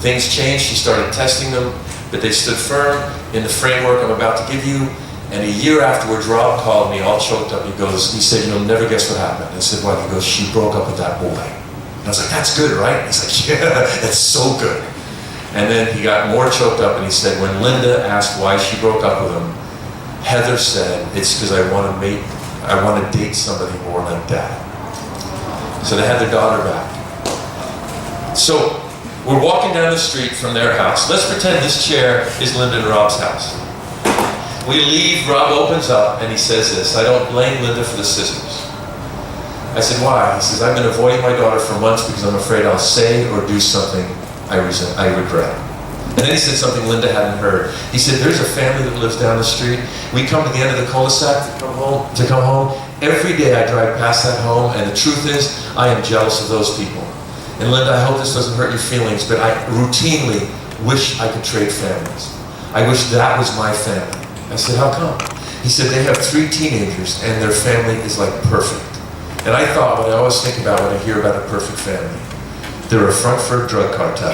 things changed. She started testing them, but they stood firm in the framework I'm about to give you. And a year afterwards, Rob called me all choked up. He said, you'll never guess what happened. I said, what? He goes, she broke up with that boy. And I was like, that's good, right? He's like, yeah, that's so good. And then he got more choked up, and he said, when Linda asked why she broke up with him, Heather said, it's because I want to date somebody more like Dad. So they had their daughter back. So we're walking down the street from their house. Let's pretend this chair is Linda and Rob's house. We leave, Rob opens up, and he says this, I don't blame Linda for the scissors. I said, why? He says, I've been avoiding my daughter for months because I'm afraid I'll say or do something I regret. And then he said something Linda hadn't heard. He said, there's a family that lives down the street. We come to the end of the cul-de-sac to come home. Every day I drive past that home, and the truth is, I am jealous of those people. And Linda, I hope this doesn't hurt your feelings, but I routinely wish I could trade families. I wish that was my family. I said, how come? He said, they have 3 teenagers, and their family is like perfect. And I thought, what I always think about when I hear about a perfect family, they're a Frankfurt drug cartel.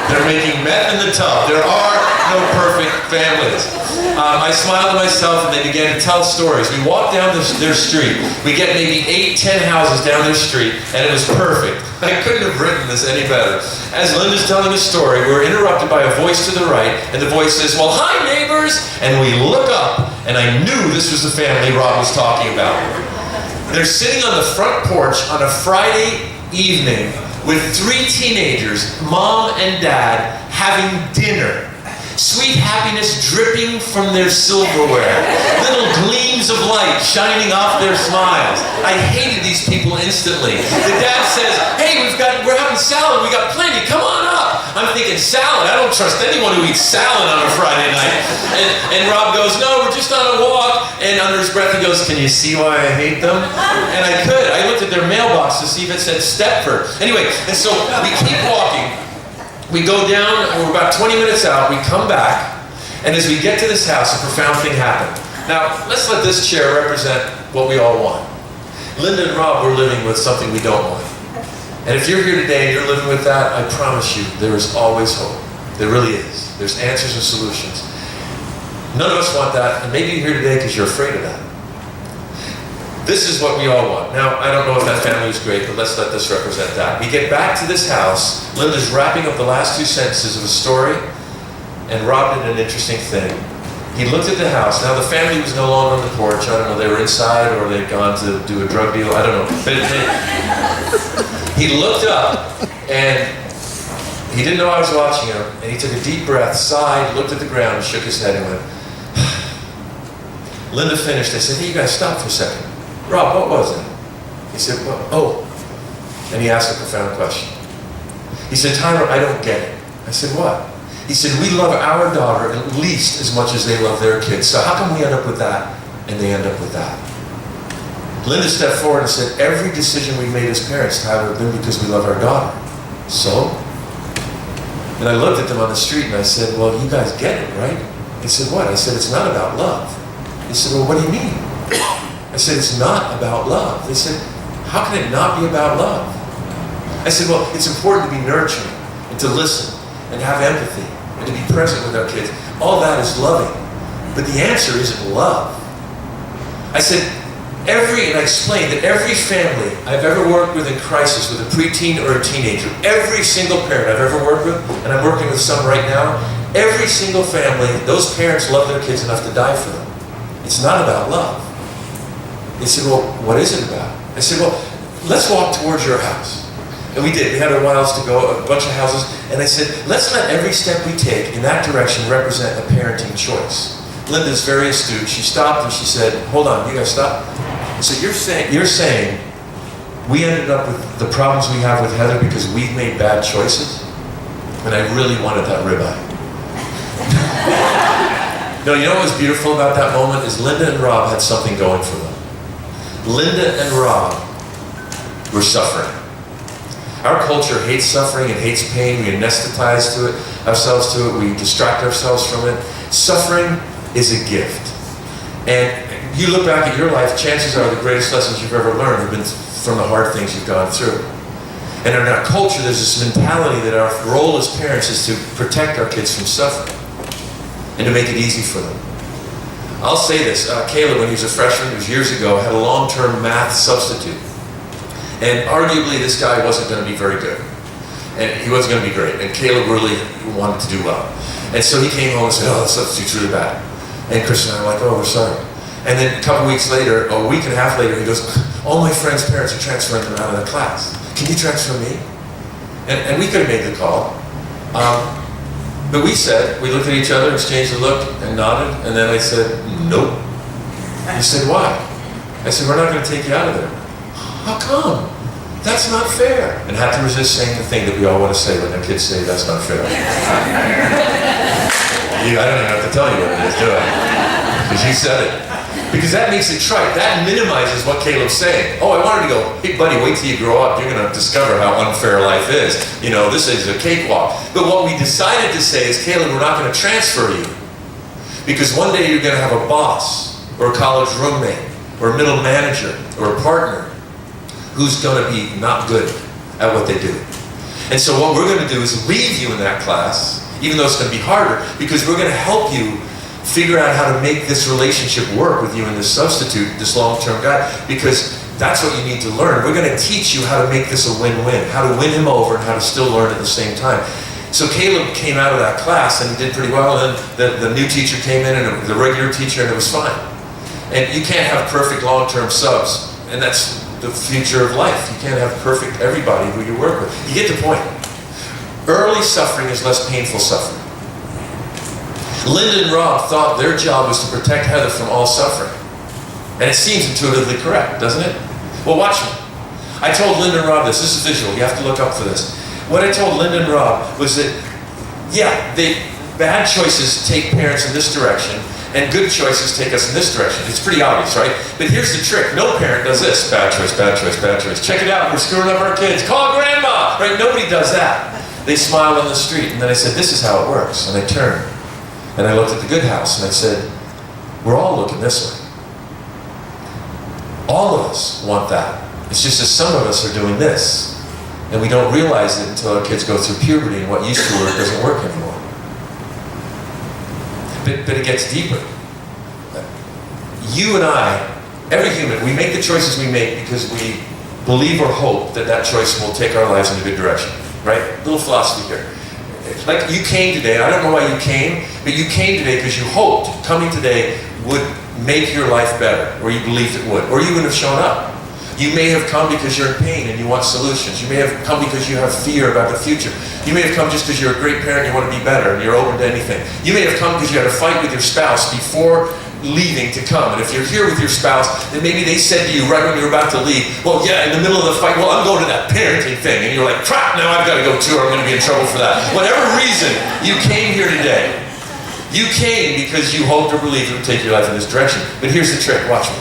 They're making meth in the tub. There are no perfect families. I smiled to myself, and they began to tell stories. We walked down their street. We get maybe 8, 10 houses down their street, and it was perfect. I couldn't have written this any better. As Linda's telling a story, we're interrupted by a voice to the right, and the voice says, well, hi, neighbors! And we look up, and I knew this was the family Rob was talking about. They're sitting on the front porch on a Friday evening with 3 teenagers, mom and dad, having dinner. Sweet happiness dripping from their silverware. Little gleams of light shining off their smiles. I hated these people instantly. The dad says, hey, we're having salad, we got plenty, come on up. I'm thinking, salad? I don't trust anyone who eats salad on a Friday night. And Rob goes, no, we're just on a walk. And under his breath he goes, can you see why I hate them? And I could. I looked at their mailbox to see if it said Stepford. Anyway, and so we keep walking. We go down, and we're about 20 minutes out, we come back, and as we get to this house, a profound thing happened. Now, let's let this chair represent what we all want. Linda and Rob were living with something we don't want. And if you're here today and you're living with that, I promise you, there is always hope. There really is. There's answers and solutions. None of us want that, and maybe you're here today because you're afraid of that. This is what we all want. Now, I don't know if that family is great, but let's let this represent that. We get back to this house. Linda's wrapping up the last 2 sentences of a story, and Rob did an interesting thing. He looked at the house. Now, the family was no longer on the porch. I don't know, they were inside or they'd gone to do a drug deal. I don't know. But he looked up, and he didn't know I was watching him, and he took a deep breath, sighed, looked at the ground, and shook his head and went, Linda finished. I said, hey, you guys stop for a second. Rob, what was it? He said, well, oh. And he asked a profound question. He said, Tyler, I don't get it. I said, what? He said, we love our daughter at least as much as they love their kids. So how come we end up with that and they end up with that? Linda stepped forward and said, every decision we made as parents, Tyler, has been because we love our daughter. So? And I looked at them on the street and I said, well, you guys get it, right? He said, what? I said, it's not about love. He said, well, what do you mean? I said, it's not about love. They said, how can it not be about love? I said, well, it's important to be nurturing and to listen and have empathy and to be present with our kids. All that is loving. But the answer isn't love. I said, and I explained that every family I've ever worked with in crisis, with a preteen or a teenager, every single parent I've ever worked with, and I'm working with some right now, every single family, those parents love their kids enough to die for them. It's not about love. They said, well, what is it about? I said, well, let's walk towards your house. And we did. We had a whiles to go, a bunch of houses. And I said, let's let every step we take in that direction represent a parenting choice. Linda's very astute. She stopped and she said, hold on, you guys stop. I said, you're saying we ended up with the problems we have with Heather because we've made bad choices? And I really wanted that ribeye. No, you know what was beautiful about that moment is Linda and Rob had something going for them. Linda and Rob were suffering. Our culture hates suffering and hates pain. We anesthetize ourselves to it. We distract ourselves from it. Suffering is a gift. And you look back at your life, chances are the greatest lessons you've ever learned have been from the hard things you've gone through. And in our culture, there's this mentality that our role as parents is to protect our kids from suffering and to make it easy for them. I'll say this, Caleb, when he was a freshman, it was years ago, had a long-term math substitute. And arguably this guy wasn't going to be very good. And he wasn't going to be great. And Caleb really wanted to do well. And so he came home and said, oh, the substitute's really bad. And Chris and I were like, oh, we're sorry. And then a couple weeks later, a week and a half later, he goes, all my friends' parents are transferring them out of the class. Can you transfer me? And we could have made the call. But we looked at each other, exchanged a look, and nodded, and then I said, nope. He said, why? I said, we're not going to take you out of there. How come? That's not fair. And had to resist saying the thing that we all want to say when their kids say that's not fair. I don't even have to tell you what it is, do I? Because you said it. Because that makes it trite. That minimizes what Caleb's saying. Oh, I wanted to go, hey buddy, wait till you grow up. You're going to discover how unfair life is. You know, this is a cakewalk. But what we decided to say is, Caleb, we're not going to transfer you. Because one day you're going to have a boss, or a college roommate, or a middle manager, or a partner, who's going to be not good at what they do. And so what we're going to do is leave you in that class, even though it's going to be harder, because we're going to help you figure out how to make this relationship work with you and this substitute, this long-term guy, because that's what you need to learn. We're going to teach you how to make this a win-win, how to win him over and how to still learn at the same time. So Caleb came out of that class and he did pretty well, and then the new teacher came in and the regular teacher, and it was fine. And you can't have perfect long-term subs, and that's the future of life. You can't have perfect everybody who you work with. You get the point. Early suffering is less painful suffering. Linda and Rob thought their job was to protect Heather from all suffering. And it seems intuitively correct, doesn't it? Well, watch me. I told Linda and Rob this. This is visual. You have to look up for this. What I told Linda and Rob was that, yeah, bad choices take parents in this direction, and good choices take us in this direction. It's pretty obvious, right? But here's the trick. No parent does this. Bad choice, bad choice, bad choice. Check it out. We're screwing up our kids. Call grandma. Right? Nobody does that. They smiled on the street, and then I said, this is how it works. And I turned, and I looked at the good house, and I said, we're all looking this way. All of us want that. It's just that some of us are doing this, and we don't realize it until our kids go through puberty, and what used to work doesn't work anymore. But it gets deeper. You and I, every human, we make the choices we make because we believe or hope that that choice will take our lives in a good direction, right? Little philosophy here. Like you came today, I don't know why you came, but you came today because you hoped coming today would make your life better, or you believed it would, or you wouldn't have shown up. You may have come because you're in pain and you want solutions. You may have come because you have fear about the future. You may have come just because you're a great parent and you want to be better and you're open to anything. You may have come because you had a fight with your spouse before leaving to come. And if you're here with your spouse, then maybe they said to you right when you're about to leave, well, yeah, in the middle of the fight, well, I'm going to that parenting thing. And you're like, crap, now I've got to go too, or I'm going to be in trouble for that. Whatever reason you came here today, you came because you hoped or believed it would take your life in this direction. But here's the trick, watch me.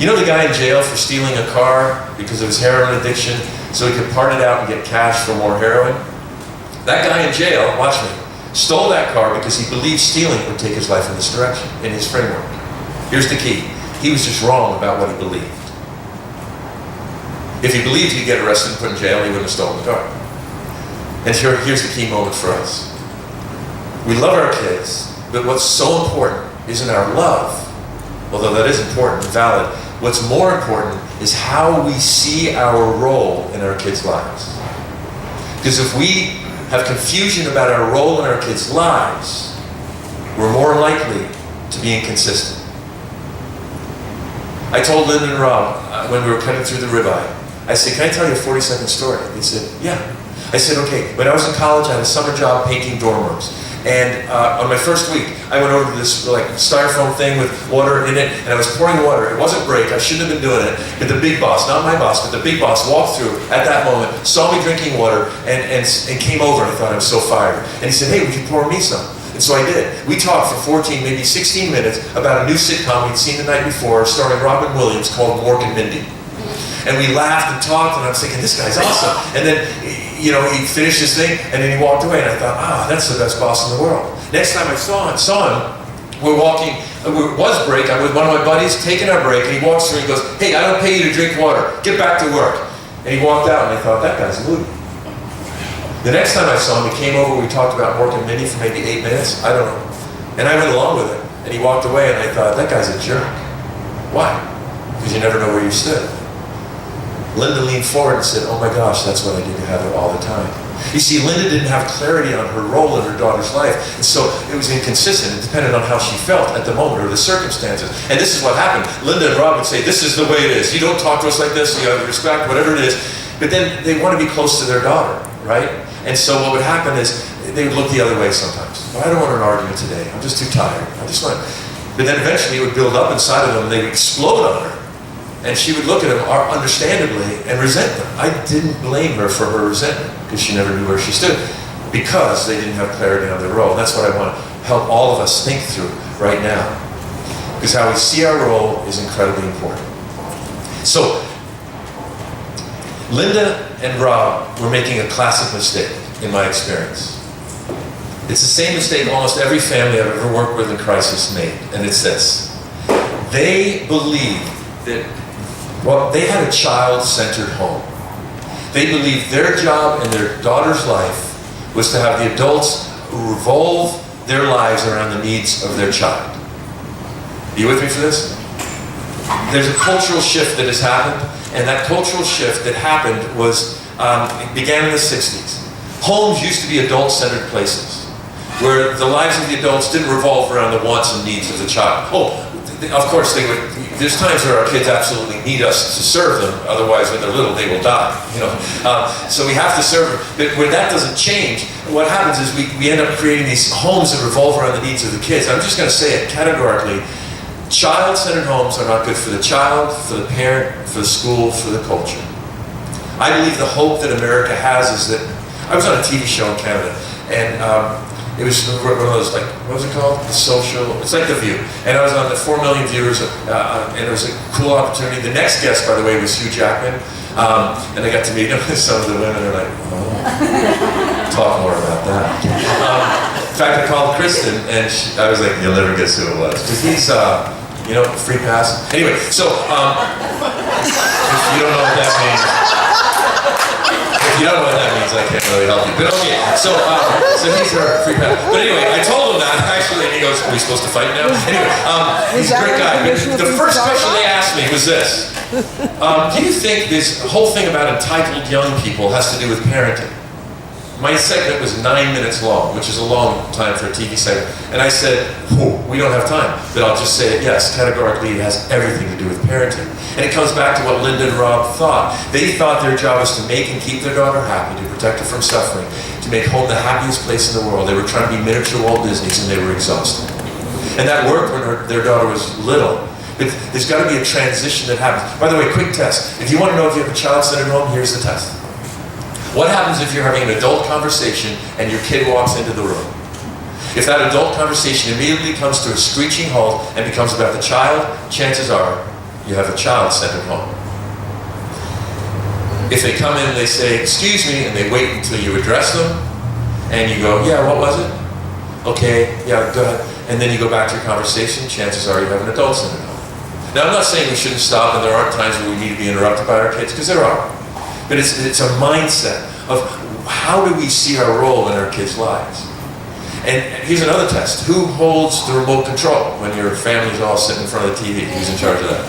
You know the guy in jail for stealing a car because of his heroin addiction so he could part it out and get cash for more heroin? That guy in jail, watch me, stole that car because he believed stealing would take his life in this direction, in his framework. Here's the key. He was just wrong about what he believed. If he believed he'd get arrested and put in jail, he wouldn't have stolen the car. And here's the key moment for us. We love our kids, but what's so important isn't our love, although that is important and valid. What's more important is how we see our role in our kids' lives. Because if we have confusion about our role in our kids' lives, we're more likely to be inconsistent. I told Linda and Rob when we were cutting through the ribeye, I said, can I tell you a 40-second story? They said, yeah. I said, okay. When I was in college, I had a summer job painting dorm rooms. And on my first week, I went over to this like styrofoam thing with water in it, and I was pouring water. It wasn't break, I shouldn't have been doing it. But the big boss, not my boss, but the big boss walked through at that moment, saw me drinking water, and came over, and I thought I was so fired. And he said, hey, would you pour me some? And so I did. We talked for 14, maybe 16 minutes about a new sitcom we'd seen the night before, starring Robin Williams, called Mork and Mindy. And we laughed and talked, and I was thinking, this guy's awesome. And then, you know, he finished his thing, and then he walked away, and I thought, that's the best boss in the world. Next time I saw him, we're walking, it was break, I'm with one of my buddies, taking our break, and he walks through and he goes, hey, I don't pay you to drink water, get back to work. And he walked out, and I thought, that guy's moody. The next time I saw him, he came over, we talked about Mork and Mindy for maybe 8 minutes, I don't know. And I went along with him, and he walked away, and I thought, that guy's a jerk. Why? Because you never know where you stood. Linda leaned forward and said, oh my gosh, that's what I did to Heather all the time. You see, Linda didn't have clarity on her role in her daughter's life, and so it was inconsistent. It depended on how she felt at the moment or the circumstances. And this is what happened. Linda and Rob would say, this is the way it is. You don't talk to us like this, you have respect, whatever it is. But then they want to be close to their daughter, right? And so what would happen is they would look the other way sometimes. Well, I don't want an argument today. I'm just too tired. I just want. But then eventually it would build up inside of them, and they would explode on her. And she would look at him understandably and resent them. I didn't blame her for her resentment because she never knew where she stood because they didn't have clarity on their role. And that's what I want to help all of us think through right now, because how we see our role is incredibly important. So Linda and Rob were making a classic mistake in my experience. It's the same mistake almost every family I've ever worked with in crisis made, and it's this. They believed that they had a child-centered home. They believed their job in their daughter's life was to have the adults revolve their lives around the needs of their child. Are you with me for this? There's a cultural shift that has happened, and that cultural shift that happened was, it began in the 60s. Homes used to be adult-centered places, where the lives of the adults didn't revolve around the wants and needs of the child. Of course, there's times where our kids absolutely need us to serve them, otherwise when they're little they will die. So we have to serve them. But when that doesn't change, what happens is we end up creating these homes that revolve around the needs of the kids. I'm just going to say it categorically. Child-centered homes are not good for the child, for the parent, for the school, for the culture. I believe the hope that America has is that, I was on a TV show in Canada, and it was one of those, like, what was it called? The Social, it's like The View. And I was on the 4 million viewers, and it was a cool opportunity. The next guest, by the way, was Hugh Jackman. And I got to meet him, and some of the women are like, talk more about that. In fact, I called Kristen, and I was like, you'll never guess who it was. Because he's, free pass. Anyway, so, if you don't know what that means, I can't really help you. But okay, so he's our free pass. But anyway, I told him that, actually, and he goes, are we supposed to fight now? Anyway, he's a great guy. But the first question they asked me was this. Do you think this whole thing about entitled young people has to do with parenting? My segment was 9 minutes long, which is a long time for a TV segment. And I said, we don't have time. But I'll just say it, yes, categorically it has everything to do with parenting. And it comes back to what Linda and Rob thought. They thought their job was to make and keep their daughter happy, to protect her from suffering, to make home the happiest place in the world. They were trying to be miniature Walt Disneys, and they were exhausted. And that worked when their daughter was little. But there's got to be a transition that happens. By the way, quick test. If you want to know if you have a child-centered home, here's the test. What happens if you're having an adult conversation and your kid walks into the room? If that adult conversation immediately comes to a screeching halt and becomes about the child, chances are you have a child-centered home. If they come in and they say, excuse me, and they wait until you address them, and you go, yeah, what was it? Okay, yeah, go ahead. And then you go back to your conversation, chances are you have an adult-centered home. Now, I'm not saying we shouldn't stop, and there aren't times where we need to be interrupted by our kids, because there are. But it's a mindset of how do we see our role in our kids' lives. And here's another test. Who holds the remote control when your family's all sitting in front of the TV? Who's in charge of that?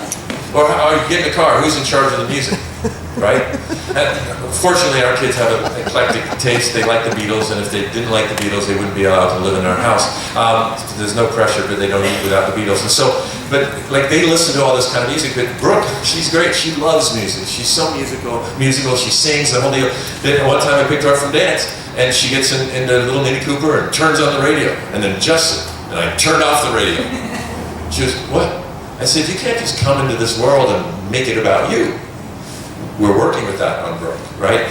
Or you get in the car, who's in charge of the music? Right? Fortunately, our kids have an eclectic taste. They like the Beatles, and if they didn't like the Beatles, they wouldn't be allowed to live in our house. There's no pressure, but they don't eat without the Beatles. And so, but like they listen to all this kind of music. But Brooke, she's great. She loves music. She's so musical. She sings the whole deal. Then one time I picked her up from dance, and she gets in the little Mini Cooper and turns on the radio, and then adjusts it. And I turned off the radio. She goes, what? I said, you can't just come into this world and make it about you. We're working with that on Brooke, right?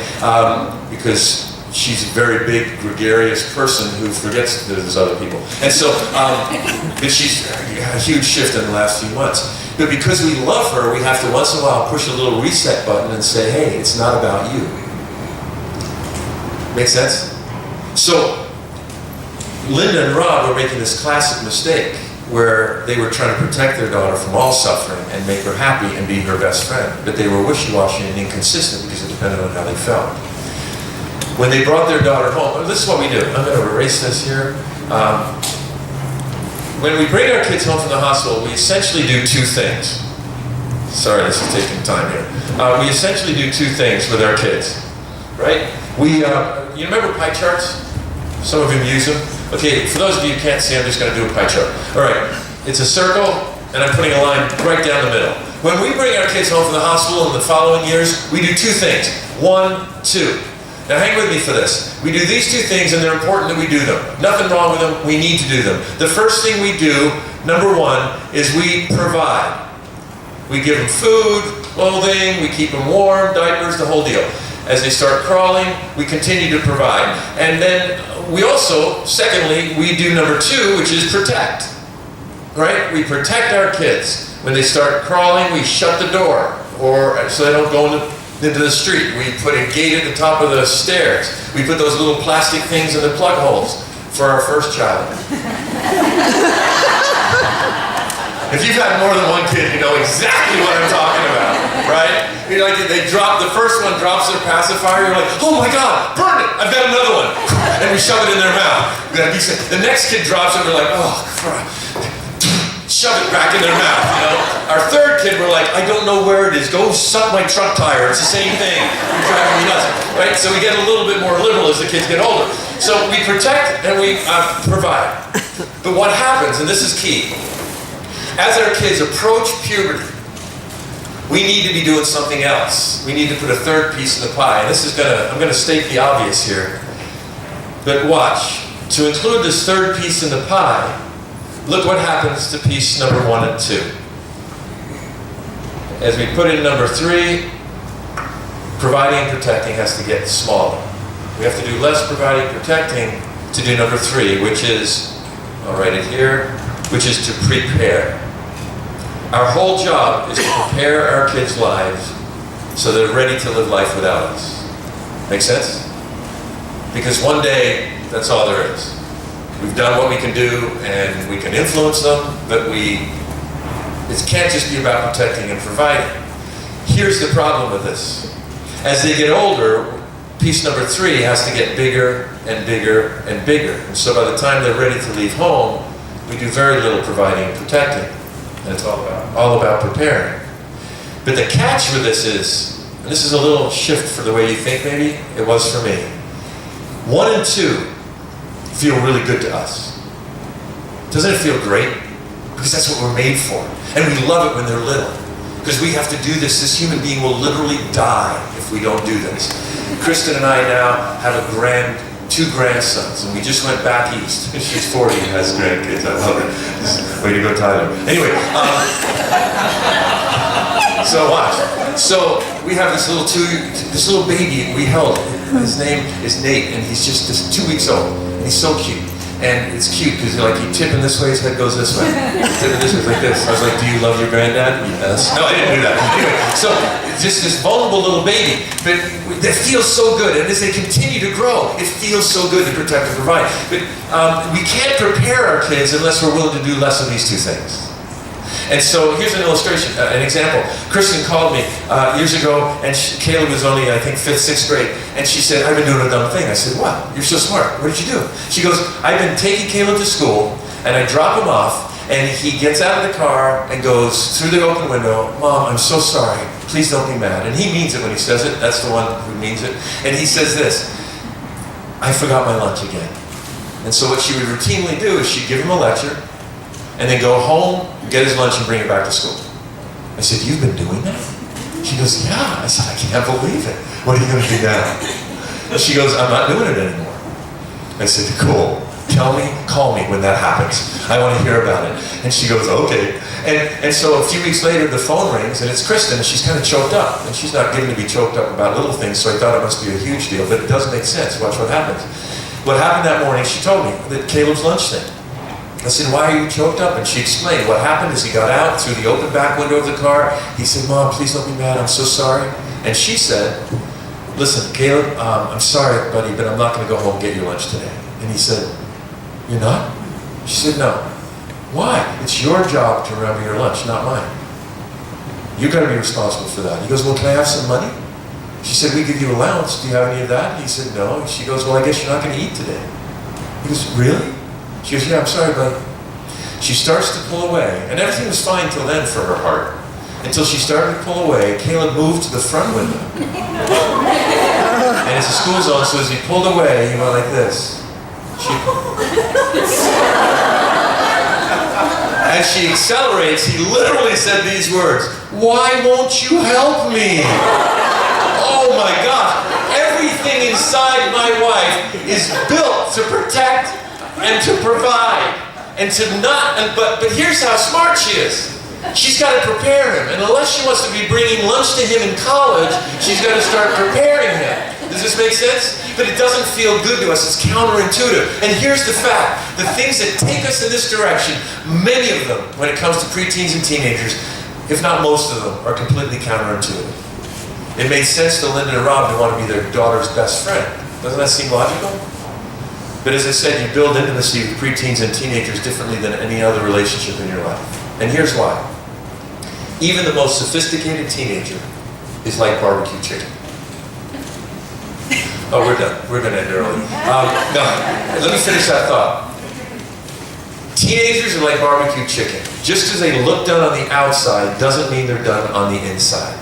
Because she's a very big, gregarious person who forgets that there's other people. And so, but she's had a huge shift in the last few months. But because we love her, we have to once in a while push a little reset button and say, hey, it's not about you. Make sense? So, Linda and Rob were making this classic mistake where they were trying to protect their daughter from all suffering and make her happy and be her best friend. But they were wishy-washy and inconsistent because it depended on how they felt. When they brought their daughter home, this is what we do. I'm going to erase this here. When we bring our kids home from the hospital, we essentially do two things. Sorry, this is taking time here. We essentially do two things with our kids, right? You remember pie charts? Some of you use them. Okay, for those of you who can't see, I'm just going to do a pie chart. All right, it's a circle, and I'm putting a line right down the middle. When we bring our kids home from the hospital in the following years, we do two things. 1, 2. Now hang with me for this. We do these two things, and they're important that we do them. Nothing wrong with them. We need to do them. The first thing we do, number 1, is we provide. We give them food, clothing, we keep them warm, diapers, the whole deal. As they start crawling, we continue to provide. And then we also, secondly, we do number 2, which is protect. Right? We protect our kids. When they start crawling, we shut the door, or so they don't go into the street. We put a gate at the top of the stairs. We put those little plastic things in the plug holes for our first child. If you've had more than one kid, you know exactly what I'm talking about, right? You know, like they drop, the first one drops their pacifier, you're like, oh my God, burn it, I've got another one. And we shove it in their mouth. The next kid drops it, we're like, oh, crap. Shove it back in their mouth, you know? Our third kid, we're like, I don't know where it is, go suck my truck tire, it's the same thing. You're driving me nuts, right? So we get a little bit more liberal as the kids get older. So we protect and we provide. But what happens, and this is key, as our kids approach puberty, we need to be doing something else. We need to put a third piece in the pie. And this is I'm gonna state the obvious here. But watch. To include this third piece in the pie, look what happens to piece number 1 and 2. As we put in number 3, providing and protecting has to get smaller. We have to do less providing and protecting to do number 3, which is, I'll write it here, which is to prepare. Our whole job is to prepare our kids' lives so they're ready to live life without us. Make sense? Because one day, that's all there is. We've done what we can do, and we can influence them, but it can't just be about protecting and providing. Here's the problem with this. As they get older, piece number 3 has to get bigger and bigger and bigger. And so by the time they're ready to leave home, we do very little providing and protecting. And it's all about preparing. But the catch with this is, and this is a little shift for the way you think maybe, it was for me. 1 and 2 feel really good to us. Doesn't it feel great? Because that's what we're made for. And we love it when they're little. Because we have to do this. This human being will literally die if we don't do this. Kristen and I now have a 2 grandsons, and we just went back east. She's 40 and has grandkids. I love it. Way to go, Tyler. Anyway, so watch. So we have this little baby we held. His name is Nate, and he's just 2 weeks old. And he's so cute. And it's cute because he's tipping this way, his head goes this way. Tipping this way, like this. I was like, do you love your granddad? Yes. No, I didn't do that. Anyway, so just this vulnerable little baby, but that feels so good. And as they continue to grow, it feels so good to protect and provide. But we can't prepare our kids unless we're willing to do less of these 2 things. And so here's an illustration, an example. Kristen called me years ago, and Caleb was only, I think, 5th, 6th grade, and she said, I've been doing a dumb thing. I said, what? You're so smart. What did you do? She goes, I've been taking Caleb to school, and I drop him off, and he gets out of the car and goes through the open window, Mom, I'm so sorry. Please don't be mad. And he means it when he says it. That's the one who means it. And he says this, I forgot my lunch again. And so what she would routinely do is she'd give him a lecture, and then go home, get his lunch, and bring it back to school. I said, you've been doing that? She goes, yeah. I said, I can't believe it. What are you going to do now? And she goes, I'm not doing it anymore. I said, cool. Call me when that happens. I want to hear about it. And she goes, okay. And so a few weeks later, the phone rings, and it's Kristen, and she's kind of choked up. And she's not given to be choked up about little things, so I thought it must be a huge deal, but it does make sense. Watch what happens. What happened that morning, she told me, that Caleb's lunch thing. I said, why are you choked up? And she explained what happened is he got out through the open back window of the car. He said, Mom, please don't be mad. I'm so sorry. And she said, listen, Caleb, I'm sorry, buddy, but I'm not going to go home and get your lunch today. And he said, you're not? She said, no. Why? It's your job to remember your lunch, not mine. You've got to be responsible for that. He goes, well, can I have some money? She said, we give you allowance. Do you have any of that? He said, no. She goes, well, I guess you're not going to eat today. He goes, really? She goes, yeah, I'm sorry, buddy. She starts to pull away, and everything was fine till then for her heart. Until she started to pull away, Caleb moved to the front window. And it's a school zone, so as he pulled away, he went like this. As she accelerates, he literally said these words, why won't you help me? Oh my gosh, everything inside my wife is built to protect and to provide, and to not, but here's how smart she is. She's got to prepare him, and unless she wants to be bringing lunch to him in college, she's got to start preparing him. Does this make sense? But it doesn't feel good to us. It's counterintuitive. And here's the fact. The things that take us in this direction, many of them, when it comes to preteens and teenagers, if not most of them, are completely counterintuitive. It made sense to Linda and Rob to want to be their daughter's best friend. Doesn't that seem logical? But as I said, you build intimacy with preteens and teenagers differently than any other relationship in your life. And here's why. Even the most sophisticated teenager is like barbecue chicken. Oh, we're done. We're going to end early. No, let me finish that thought. Teenagers are like barbecue chicken. Just because they look done on the outside doesn't mean they're done on the inside.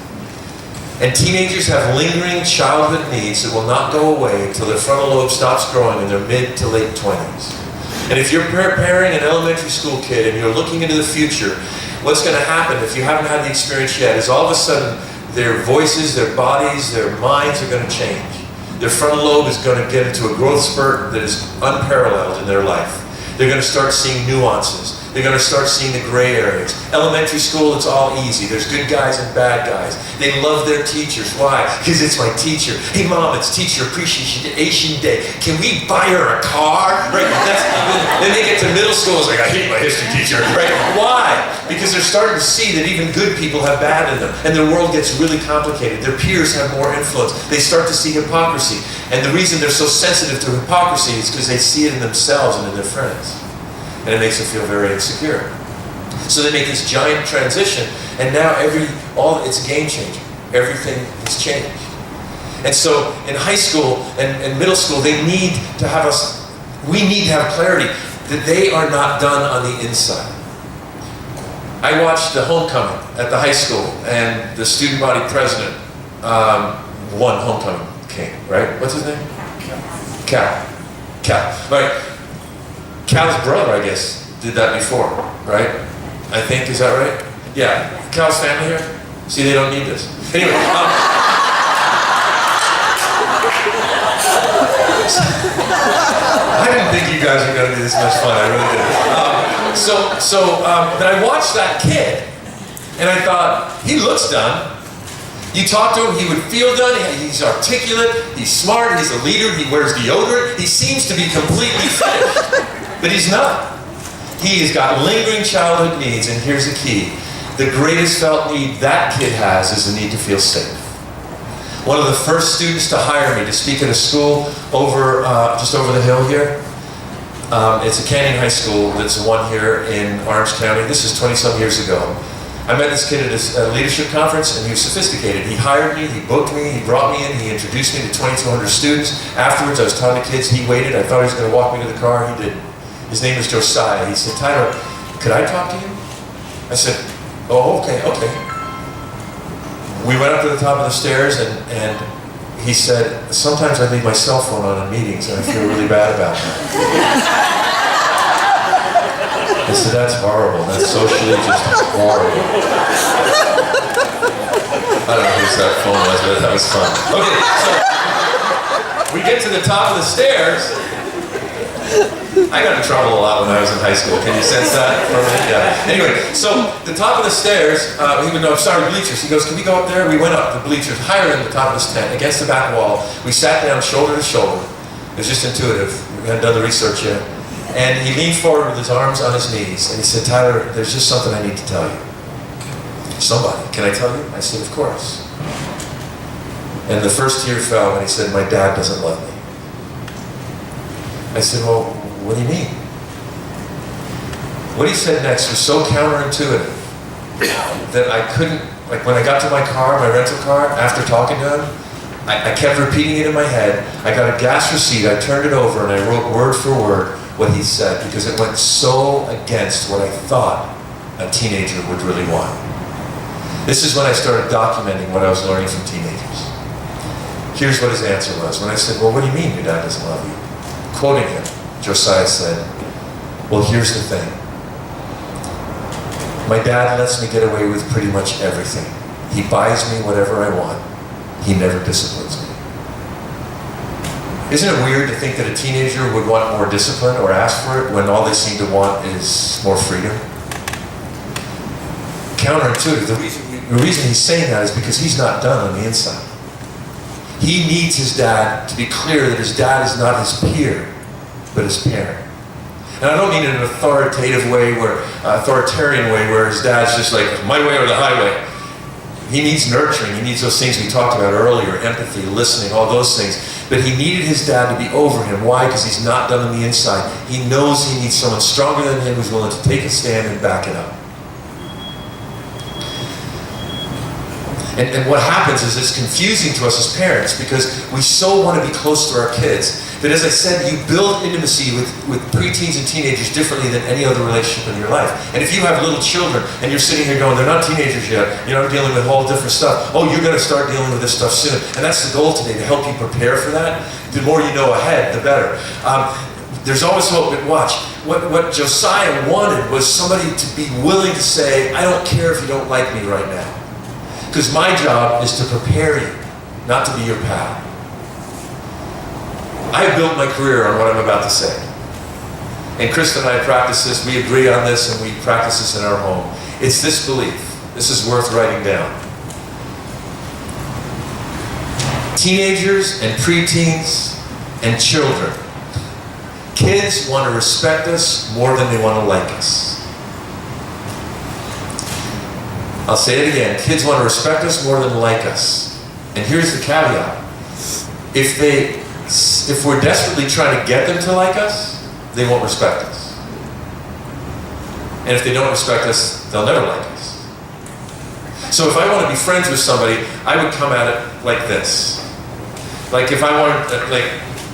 And teenagers have lingering childhood needs that will not go away until their frontal lobe stops growing in their mid to late 20s. And if you're preparing an elementary school kid and you're looking into the future, what's going to happen, if you haven't had the experience yet, is all of a sudden their voices, their bodies, their minds are going to change. Their frontal lobe is going to get into a growth spurt that is unparalleled in their life. They're going to start seeing nuances. They're going to start seeing the gray areas. Elementary school, it's all easy. There's good guys and bad guys. They love their teachers. Why? Because it's my teacher. Hey, Mom, it's Teacher Appreciation Day. Can we buy her a car? Right? Then they get to middle school, it's like, I hate my history teacher. Right? Why? Because they're starting to see that even good people have bad in them. And their world gets really complicated. Their peers have more influence. They start to see hypocrisy. And the reason they're so sensitive to hypocrisy is because they see it in themselves and in their friends. And it makes them feel very insecure. So they make this giant transition, and now it's a game changer. Everything has changed. And so in high school and middle school, we need to have clarity that they are not done on the inside. I watched the homecoming at the high school, and the student body president won homecoming king, right? What's his name? Cal. Right. Cal's brother, I guess, did that before, right? I think, is that right? Yeah. Cal's family here? See, they don't need this. Anyway, you guys are going to be this much fun. I really did. But I watched that kid, and I thought, he looks done. You talk to him, he would feel done. He's articulate, he's smart, he's a leader, he wears deodorant. He seems to be completely finished, but he's not. He has got lingering childhood needs, and here's the key. The greatest felt need that kid has is the need to feel safe. One of the first students to hire me to speak at a school over, just over the hill here, it's a Canyon High School that's the one here in Orange County. This is 20-some years ago. I met this kid at a leadership conference, and he was sophisticated. He hired me, he booked me, he brought me in, he introduced me to 2,200 students. Afterwards, I was telling the kids, he waited. I thought he was going to walk me to the car. He didn't. His name is Josiah. He said, Tyler, could I talk to you? I said, oh, okay. We went up to the top of the stairs, and he said, sometimes I leave my cell phone on in meetings, and I feel really bad about that. I said, that's horrible. That's socially just horrible. I don't know whose that phone was, but that was fun. Okay, so we get to the top of the stairs. I got in trouble a lot when I was in high school. Can you sense that for me? Yeah. Anyway, so the top of the stairs, even though I'm sorry, bleachers. He goes, can we go up there? We went up the bleachers, higher than the top of this tent, against the back wall. We sat down shoulder to shoulder. It was just intuitive. We hadn't done the research yet. And he leaned forward with his arms on his knees, and he said, Tyler, there's just something I need to tell you. Somebody, can I tell you? I said, of course. And the first tear fell when he said, my dad doesn't love me. I said, well, what do you mean? What he said next was so counterintuitive that I couldn't, like when I got to my car, my rental car, after talking to him, I kept repeating it in my head. I got a gas receipt, I turned it over, and I wrote word for word what he said, because it went so against what I thought a teenager would really want. This is when I started documenting what I was learning from teenagers. Here's what his answer was. When I said, well, what do you mean your dad doesn't love you? Quoting him, Josiah said, well, here's the thing. My dad lets me get away with pretty much everything. He buys me whatever I want. He never disciplines me. Isn't it weird to think that a teenager would want more discipline or ask for it when all they seem to want is more freedom? Counterintuitive. The reason he's saying that is because he's not done on the inside. He needs his dad to be clear that his dad is not his peer, but his parent. And I don't mean in an authoritarian way where his dad's just like, my way or the highway. He needs nurturing. He needs those things we talked about earlier, empathy, listening, all those things. But he needed his dad to be over him. Why? Because he's not done on the inside. He knows he needs someone stronger than him who's willing to take a stand and back it up. And what happens is it's confusing to us as parents because we so want to be close to our kids. But as I said, you build intimacy with preteens and teenagers differently than any other relationship in your life. And if you have little children and you're sitting here going, they're not teenagers yet, you're not dealing with all different stuff. Oh, you're going to start dealing with this stuff soon. And that's the goal today, to help you prepare for that. The more you know ahead, the better. There's always hope, but watch. What Josiah wanted was somebody to be willing to say, I don't care if you don't like me right now. Because my job is to prepare you, not to be your pal. I built my career on what I'm about to say. And Krista and I practice this, we agree on this, and we practice this in our home. It's this belief. This is worth writing down. Teenagers and preteens and children. Kids want to respect us more than they want to like us. I'll say it again. Kids want to respect us more than like us. And here's the caveat. If we're desperately trying to get them to like us, they won't respect us. And if they don't respect us, they'll never like us. So if I want to be friends with somebody, I would come at it like this. Like if I wanted, like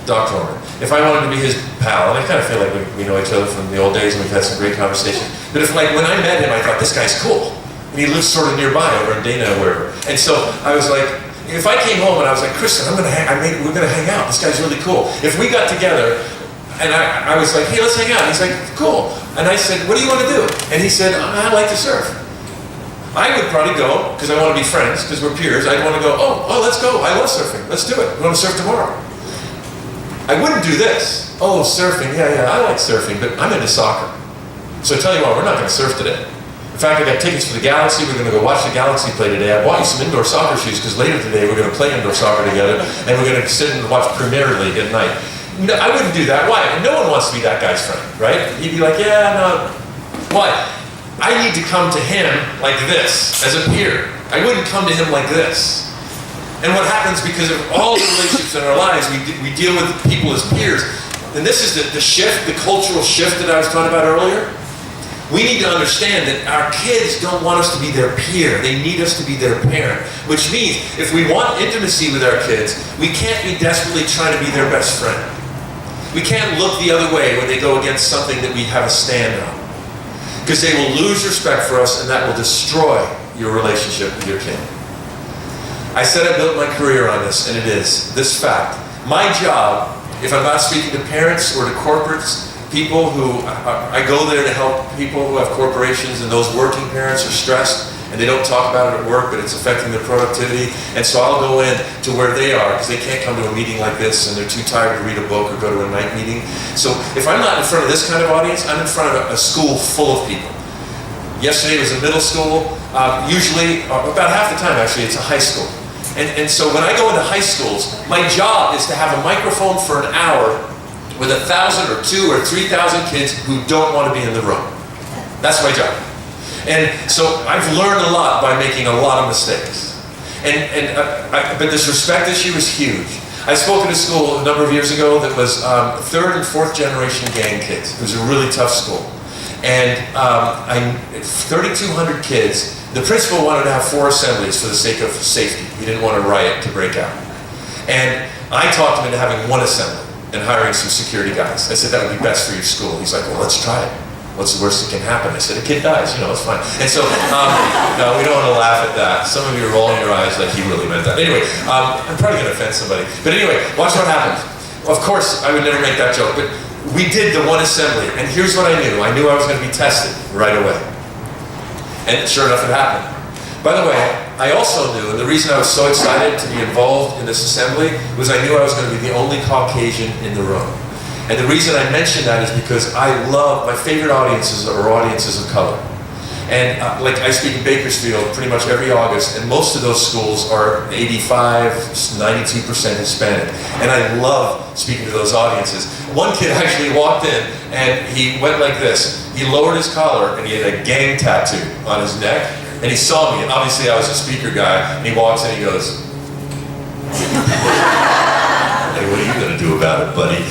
Doc Durman, if I wanted to be his pal, and I kind of feel like we know each other from the old days and we've had some great conversations. But if like when I met him, I thought, this guy's cool. And he lives sort of nearby over in Dana or wherever. And so I was like, if I came home and I was like, Kristen, we're gonna hang out. This guy's really cool. If we got together and I was like, hey, let's hang out. He's like, cool. And I said, what do you want to do? And he said, I like to surf. I would probably go, because I want to be friends, because we're peers. I'd want to go, oh, let's go. I love surfing. Let's do it. We want to surf tomorrow. I wouldn't do this. Oh, surfing, yeah, I like surfing, but I'm into soccer. So I tell you what, we're not going to surf today. In fact, I got tickets for the Galaxy. We're going to go watch the Galaxy play today. I bought you some indoor soccer shoes because later today we're going to play indoor soccer together and we're going to sit and watch Premier League at night. No, I wouldn't do that. Why? No one wants to be that guy's friend, right? He'd be like, yeah, no. Why? I need to come to him like this, as a peer. I wouldn't come to him like this. And what happens because of all the relationships in our lives, we deal with people as peers. And this is the shift, the cultural shift that I was talking about earlier. We need to understand that our kids don't want us to be their peer. They need us to be their parent. Which means, if we want intimacy with our kids, we can't be desperately trying to be their best friend. We can't look the other way when they go against something that we have a stand on. Because they will lose respect for us and that will destroy your relationship with your kid. I said I built my career on this, and it is this fact. My job, if I'm not speaking to parents or to corporates, people who, I go there to help people who have corporations and those working parents are stressed and they don't talk about it at work, but it's affecting their productivity. And so I'll go in to where they are because they can't come to a meeting like this and they're too tired to read a book or go to a night meeting. So if I'm not in front of this kind of audience, I'm in front of a school full of people. Yesterday was a middle school. Usually, about half the time actually, it's a high school. And so when I go into high schools, my job is to have a microphone for an hour with 1,000 or 2,000 or 3,000 kids who don't want to be in the room. That's my job. And so I've learned a lot by making a lot of mistakes. But this respect issue is huge. I spoke at a school a number of years ago that was third and fourth generation gang kids. It was a really tough school. And 3,200 kids. The principal wanted to have 4 assemblies for the sake of safety. He didn't want a riot to break out. And I talked him into having 1 assembly and hiring some security guys. I said, that would be best for your school. He's like, well, let's try it. What's the worst that can happen? I said, a kid dies, it's fine. And so, no, we don't want to laugh at that. Some of you are rolling your eyes like he really meant that. Anyway, I'm probably going to offend somebody. But anyway, watch what happens. Of course, I would never make that joke, but we did the 1 assembly, and here's what I knew. I knew I was going to be tested right away. And sure enough, it happened. By the way, I also knew, and the reason I was so excited to be involved in this assembly was I knew I was going to be the only Caucasian in the room. And the reason I mention that is because my favorite audiences are audiences of color. And like I speak in Bakersfield pretty much every August, and most of those schools are 85, 92% Hispanic. And I love speaking to those audiences. One kid actually walked in and he went like this. He lowered his collar and he had a gang tattoo on his neck. And he saw me, and obviously I was a speaker guy, and he walks in and he goes, hey, what are you going to do about it, buddy?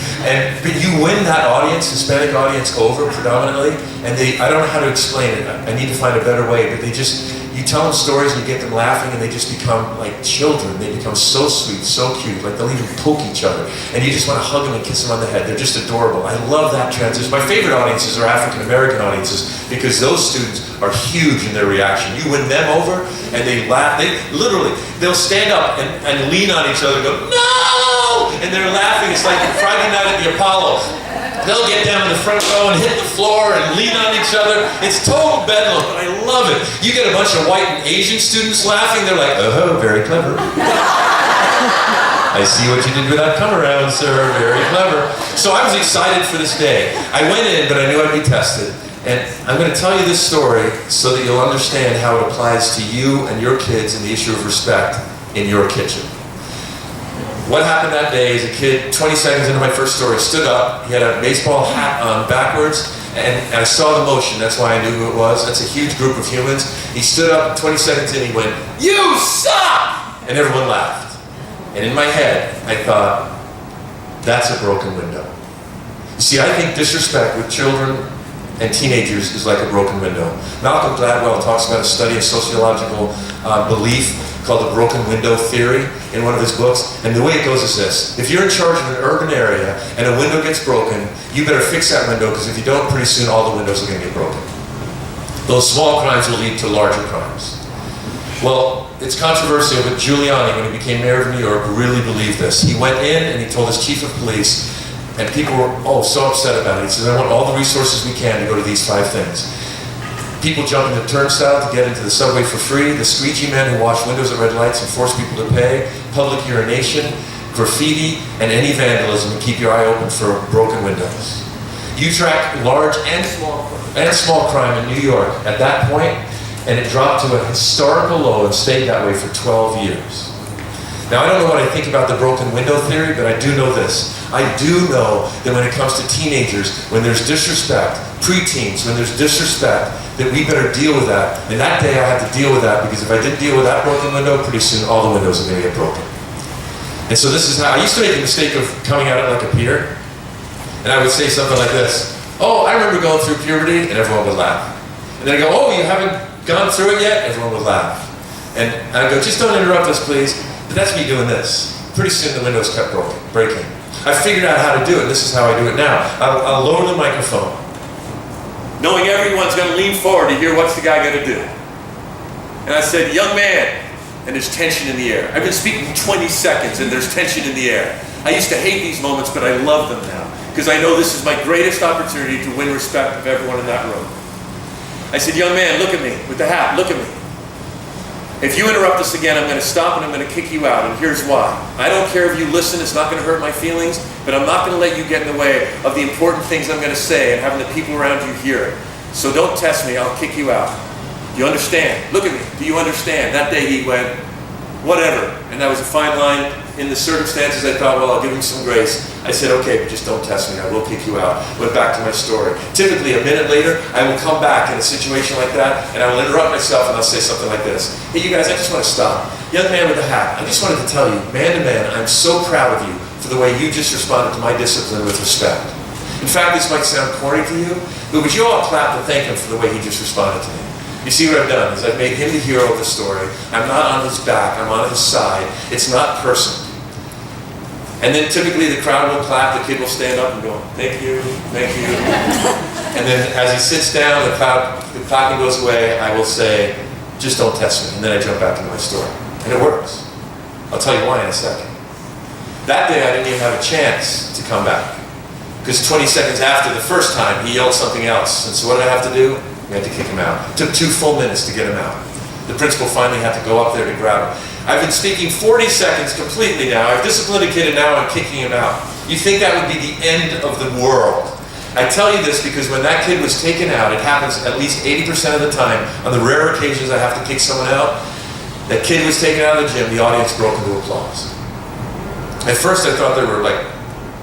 But you win that audience, Hispanic audience, over predominantly, and I don't know how to explain it. I need to find a better way, but you tell them stories and you get them laughing and they just become like children. They become so sweet, so cute, like they'll even poke each other. And you just want to hug them and kiss them on the head. They're just adorable. I love that transition. My favorite audiences are African American audiences because those students are huge in their reaction. You win them over and they laugh. They'll stand up and lean on each other and go, no! And they're laughing. It's like Friday night at the Apollo. They'll get down in the front row and hit the floor and lean on each other. It's total bedlam, but I love it. You get a bunch of white and Asian students laughing. They're like, oh, very clever. I see what you did with that come around, sir. Very clever. So I was excited for this day. I went in, but I knew I'd be tested. And I'm going to tell you this story so that you'll understand how it applies to you and your kids and the issue of respect in your kitchen. What happened that day is a kid, 20 seconds into my first story, stood up. He had a baseball hat on backwards, and I saw the motion. That's why I knew who it was. That's a huge group of humans. He stood up, 20 seconds in, he went, "You suck!" And everyone laughed. And in my head, I thought, that's a broken window. You see, I think disrespect with children and teenagers is like a broken window. Malcolm Gladwell talks about a study of sociological belief called the broken window theory in one of his books. And the way it goes is this: if you're in charge of an urban area and a window gets broken, you better fix that window, because if you don't, pretty soon all the windows are going to get broken. Those small crimes will lead to larger crimes. Well, it's controversial, but Giuliani, when he became mayor of New York, really believed this. He went in and he told his chief of police, and people were so upset about it. He said, I want all the resources we can to go to these 5 things. People jumping the turnstile to get into the subway for free, the squeegee men who wash windows at red lights and force people to pay, public urination, graffiti, and any vandalism, and keep your eye open for broken windows. You track large and small crime in New York at that point, and it dropped to a historical low and stayed that way for 12 years. Now, I don't know what I think about the broken window theory, but I do know this. I do know that when it comes to teenagers, when there's disrespect, preteens, when there's disrespect, that we better deal with that. And that day I had to deal with that, because if I didn't deal with that broken window, pretty soon all the windows are going to get broken. And so this is how, I used to make the mistake of coming at it like a Peter, and I would say something like this: oh, I remember going through puberty, and everyone would laugh. And then I go, oh, you haven't gone through it yet? Everyone would laugh. And I go, just don't interrupt us, please. But that's me doing this. Pretty soon the windows kept breaking. I figured out how to do it. This is how I do it now. I'll lower the microphone, knowing everyone's going to lean forward to hear what's the guy going to do. And I said, young man, and there's tension in the air. I've been speaking 20 seconds and there's tension in the air. I used to hate these moments, but I love them now, because I know this is my greatest opportunity to win respect of everyone in that room. I said, young man, look at me, with the hat, look at me. If you interrupt us again, I'm going to stop and I'm going to kick you out, and here's why. I don't care if you listen, it's not going to hurt my feelings, but I'm not going to let you get in the way of the important things I'm going to say and having the people around you hear it. So don't test me, I'll kick you out. Do you understand? Look at me, do you understand? That day he went, whatever. And that was a fine line. In the circumstances, I thought, well, I'll give him some grace. I said, okay, but just don't test me, I will kick you out. Went back to my story. Typically, a minute later, I will come back in a situation like that, and I will interrupt myself, and I'll say something like this: hey, you guys, I just want to stop. Young man with the hat, I just wanted to tell you, man to man, I'm so proud of you for the way you just responded to my discipline with respect. In fact, this might sound corny to you, but would you all clap and thank him for the way he just responded to me? You see what I've done is I've made him the hero of the story. I'm not on his back, I'm on his side. It's not personal. And then typically the crowd will clap, the kid will stand up and go, thank you, thank you. And then as he sits down, the clapping goes away, I will say, just don't test me. And then I jump back into my story. And it works. I'll tell you why in a second. That day I didn't even have a chance to come back, because 20 seconds after the first time, he yelled something else. And so what did I have to do? We had to kick him out. It took 2 full minutes to get him out. The principal finally had to go up there to grab him. I've been speaking 40 seconds completely now. I've disciplined a kid and now I'm kicking him out. You think that would be the end of the world? I tell you this because when that kid was taken out, it happens at least 80% of the time. On the rare occasions I have to kick someone out, that kid was taken out of the gym, the audience broke into applause. At first I thought they were like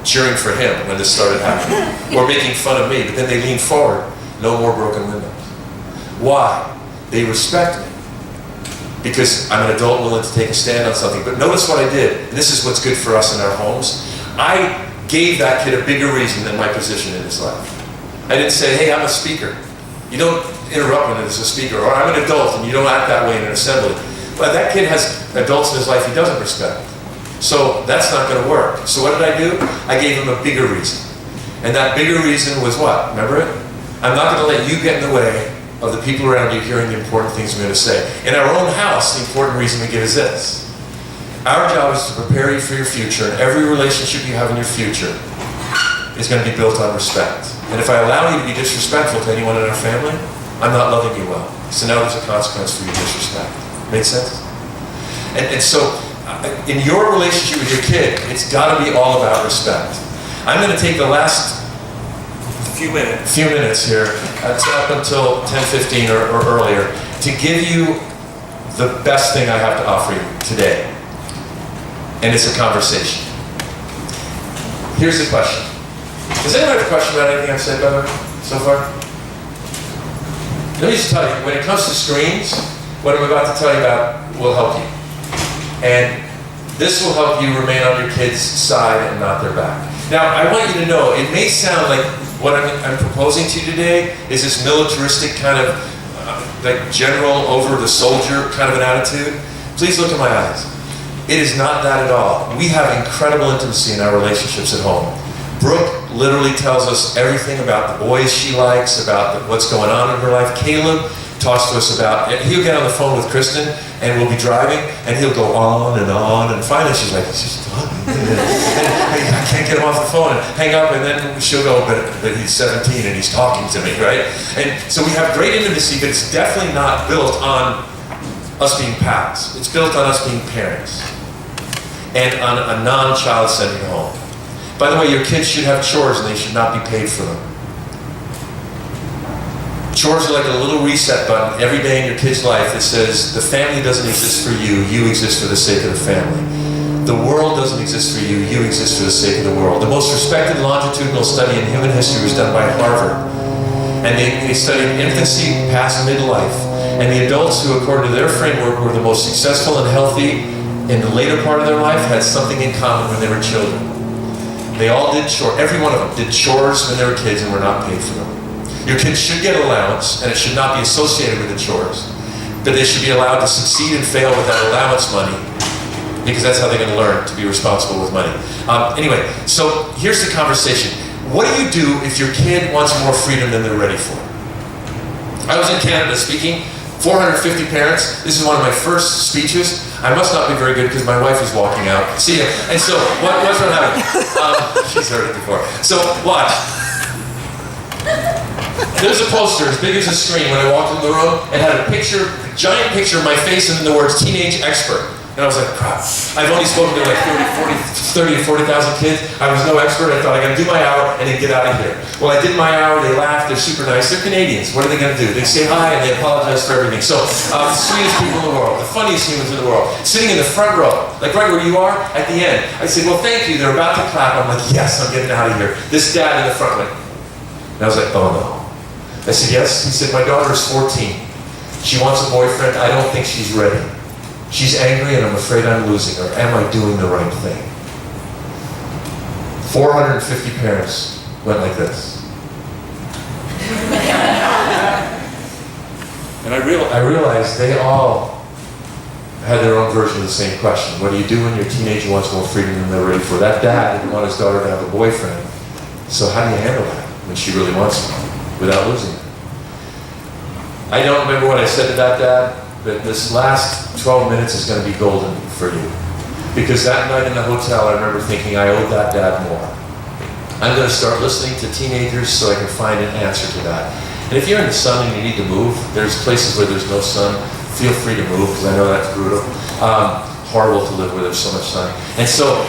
cheering for him when this started happening, or making fun of me, but then they leaned forward. No more broken windows. Why? They respect me, because I'm an adult willing to take a stand on something. But notice what I did, and this is what's good for us in our homes. I gave that kid a bigger reason than my position in his life. I didn't say, hey, I'm a speaker. You don't interrupt me as a speaker, or I'm an adult and you don't act that way in an assembly. But that kid has adults in his life he doesn't respect. So that's not going to work. So what did I do? I gave him a bigger reason. And that bigger reason was what? Remember it? I'm not going to let you get in the way of the people around you hearing the important things I'm going to say. In our own house, the important reason we give is this. Our job is to prepare you for your future, and every relationship you have in your future is going to be built on respect. And if I allow you to be disrespectful to anyone in our family, I'm not loving you well. So now there's a consequence for your disrespect. Make sense? And so, in your relationship with your kid, it's got to be all about respect. I'm going to take the last few minutes here, up until 10:15 or earlier, to give you the best thing I have to offer you today. And it's a conversation. Here's the question. Does anyone have a question about anything I've said, by the way, so far? Let me just tell you, when it comes to screens, what I'm about to tell you about will help you. And this will help you remain on your kid's side and not their back. Now, I want you to know, it may sound like what I'm proposing to you today is this militaristic kind of, like general over the soldier kind of an attitude. Please look in my eyes. It is not that at all. We have incredible intimacy in our relationships at home. Brooke literally tells us everything about the boys she likes, about what's going on in her life. Caleb talks to us about, he'll get on the phone with Kristen and we'll be driving and he'll go on, and finally she's like, it's just I can't get him off the phone, and hang up, and then she'll go, but he's 17 and he's talking to me, right? And so we have great intimacy, but it's definitely not built on us being pals. It's built on us being parents. and on a non-child-sending home. By the way, your kids should have chores and they should not be paid for them. Chores are like a little reset button every day in your kid's life that says, the family doesn't exist for you, you exist for the sake of the family. The world doesn't exist for you, you exist for the sake of the world. The most respected longitudinal study in human history was done by Harvard. And they studied infancy past midlife. And the adults who, according to their framework, were the most successful and healthy in the later part of their life had something in common when they were children. They all did chores, every one of them did chores when they were kids and were not paid for them. Your kids should get allowance, and it should not be associated with the chores. But they should be allowed to succeed and fail with that allowance money, because that's how they're going to learn to be responsible with money. Anyway, so here's the conversation. What do you do if your kid wants more freedom than they're ready for? I was in Canada speaking, 450 parents. This is one of my first speeches. I must not be very good because my wife is walking out. See ya. And so, what's what happened? She's heard it before. So, watch. There's a poster as big as a screen when I walked into the room. It had a picture, a giant picture of my face and then the words teenage expert. And I was like, crap, I've only spoken to like 30 to 40,000 kids. I was no expert. I thought I got to do my hour and then get out of here. Well, I did my hour. They laughed. They're super nice. They're Canadians. What are they going to do? They say hi and they apologize for everything. So, the sweetest people in the world, the funniest humans in the world, sitting in the front row, like right where you are, at the end. I said, well, thank you. They're about to clap. I'm like, yes, I'm getting out of here. This dad in the front went. And I was like, oh no. I said, yes. He said, my daughter is 14. She wants a boyfriend. I don't think she's ready. She's angry and I'm afraid I'm losing her. Am I doing the right thing? 450 parents went like this. And I realized they all had their own version of the same question. What do you do when your teenager wants more freedom than they're ready for? That dad didn't want his daughter to have a boyfriend. So how do you handle that when she really wants it without losing it? I don't remember what I said to that dad, but this last 12 minutes is going to be golden for you. Because that night in the hotel, I remember thinking I owed that dad more. I'm going to start listening to teenagers so I can find an answer to that. And if you're in the sun and you need to move, there's places where there's no sun, feel free to move, because I know that's brutal. Horrible to live where there's so much sun. And so,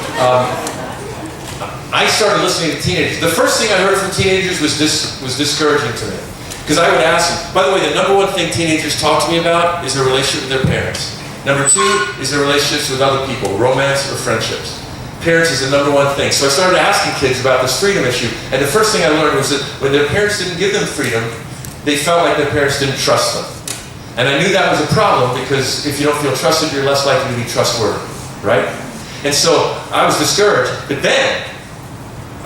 I started listening to teenagers. The first thing I heard from teenagers was discouraging to me. Because I would ask them, by the way, the number one thing teenagers talk to me about is their relationship with their parents. Number two is their relationships with other people, romance or friendships. Parents is the number one thing. So I started asking kids about this freedom issue. And the first thing I learned was that when their parents didn't give them freedom, they felt like their parents didn't trust them. And I knew that was a problem because if you don't feel trusted, you're less likely to be trustworthy, right? And so I was discouraged. But then,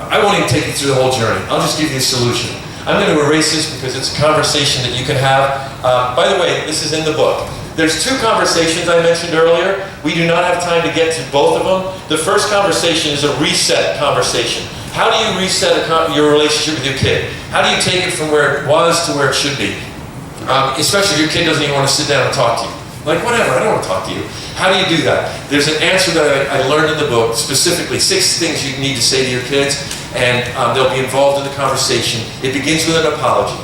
I won't even take you through the whole journey. I'll just give you a solution. I'm going to erase this because it's a conversation that you can have. By the way, this is in the book. There's two conversations I mentioned earlier. We do not have time to get to both of them. The first conversation is a reset conversation. How do you reset your relationship with your kid? How do you take it from where it was to where it should be? Especially if your kid doesn't even want to sit down and talk to you. Like, whatever, I don't want to talk to you. How do you do that? There's an answer that I learned in the book, specifically 6 things you need to say to your kids, and they'll be involved in the conversation. It begins with an apology,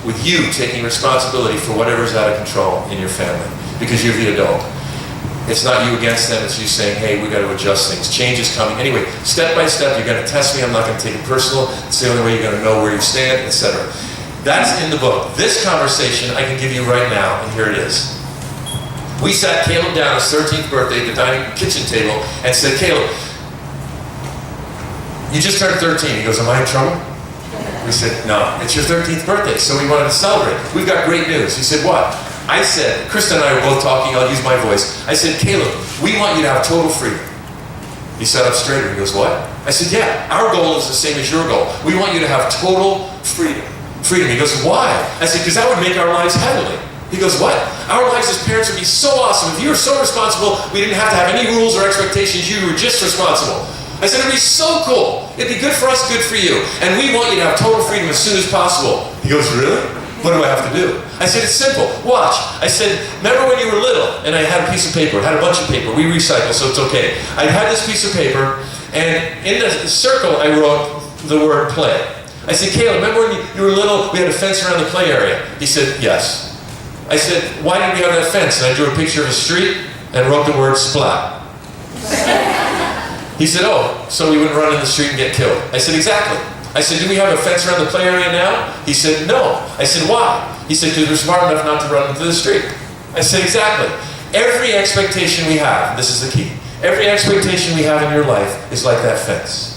with you taking responsibility for whatever's out of control in your family, because you're the adult. It's not you against them, it's you saying, hey, we got to adjust things. Change is coming. Anyway, step by step, you're going to test me, I'm not going to take it personal. It's the only way you're going to know where you stand, etc. That's in the book. This conversation I can give you right now, and here it is. We sat Caleb down his 13th birthday at the dining kitchen table and said, Caleb, you just turned 13. He goes, am I in trouble? We said, no, it's your 13th birthday, so we wanted to celebrate. We've got great news. He said, what? I said, Krista and I were both talking, I'll use my voice. I said, Caleb, we want you to have total freedom. He sat up straighter. He goes, what? I said, yeah, our goal is the same as your goal. We want you to have total freedom. He goes, why? I said, because that would make our lives heavenly. He goes, what? Our lives as parents would be so awesome. If you were so responsible, we didn't have to have any rules or expectations. You were just responsible. I said, it'd be so cool. It'd be good for us, good for you. And we want you to have total freedom as soon as possible. He goes, really? What do I have to do? I said, it's simple. Watch. I said, remember when you were little and I had a piece of paper, had a bunch of paper. We recycle, so it's okay. I had this piece of paper, and in the circle I wrote the word play. I said, Caleb, remember when you were little, we had a fence around the play area? He said, yes. I said, why did we have that fence? And I drew a picture of a street and wrote the word splat. He said, oh, so we wouldn't run in the street and get killed. I said, exactly. I said, do we have a fence around the play area now? He said, no. I said, why? He said, because we're smart enough not to run into the street. I said, exactly. Every expectation we have, and this is the key, every expectation we have in your life is like that fence.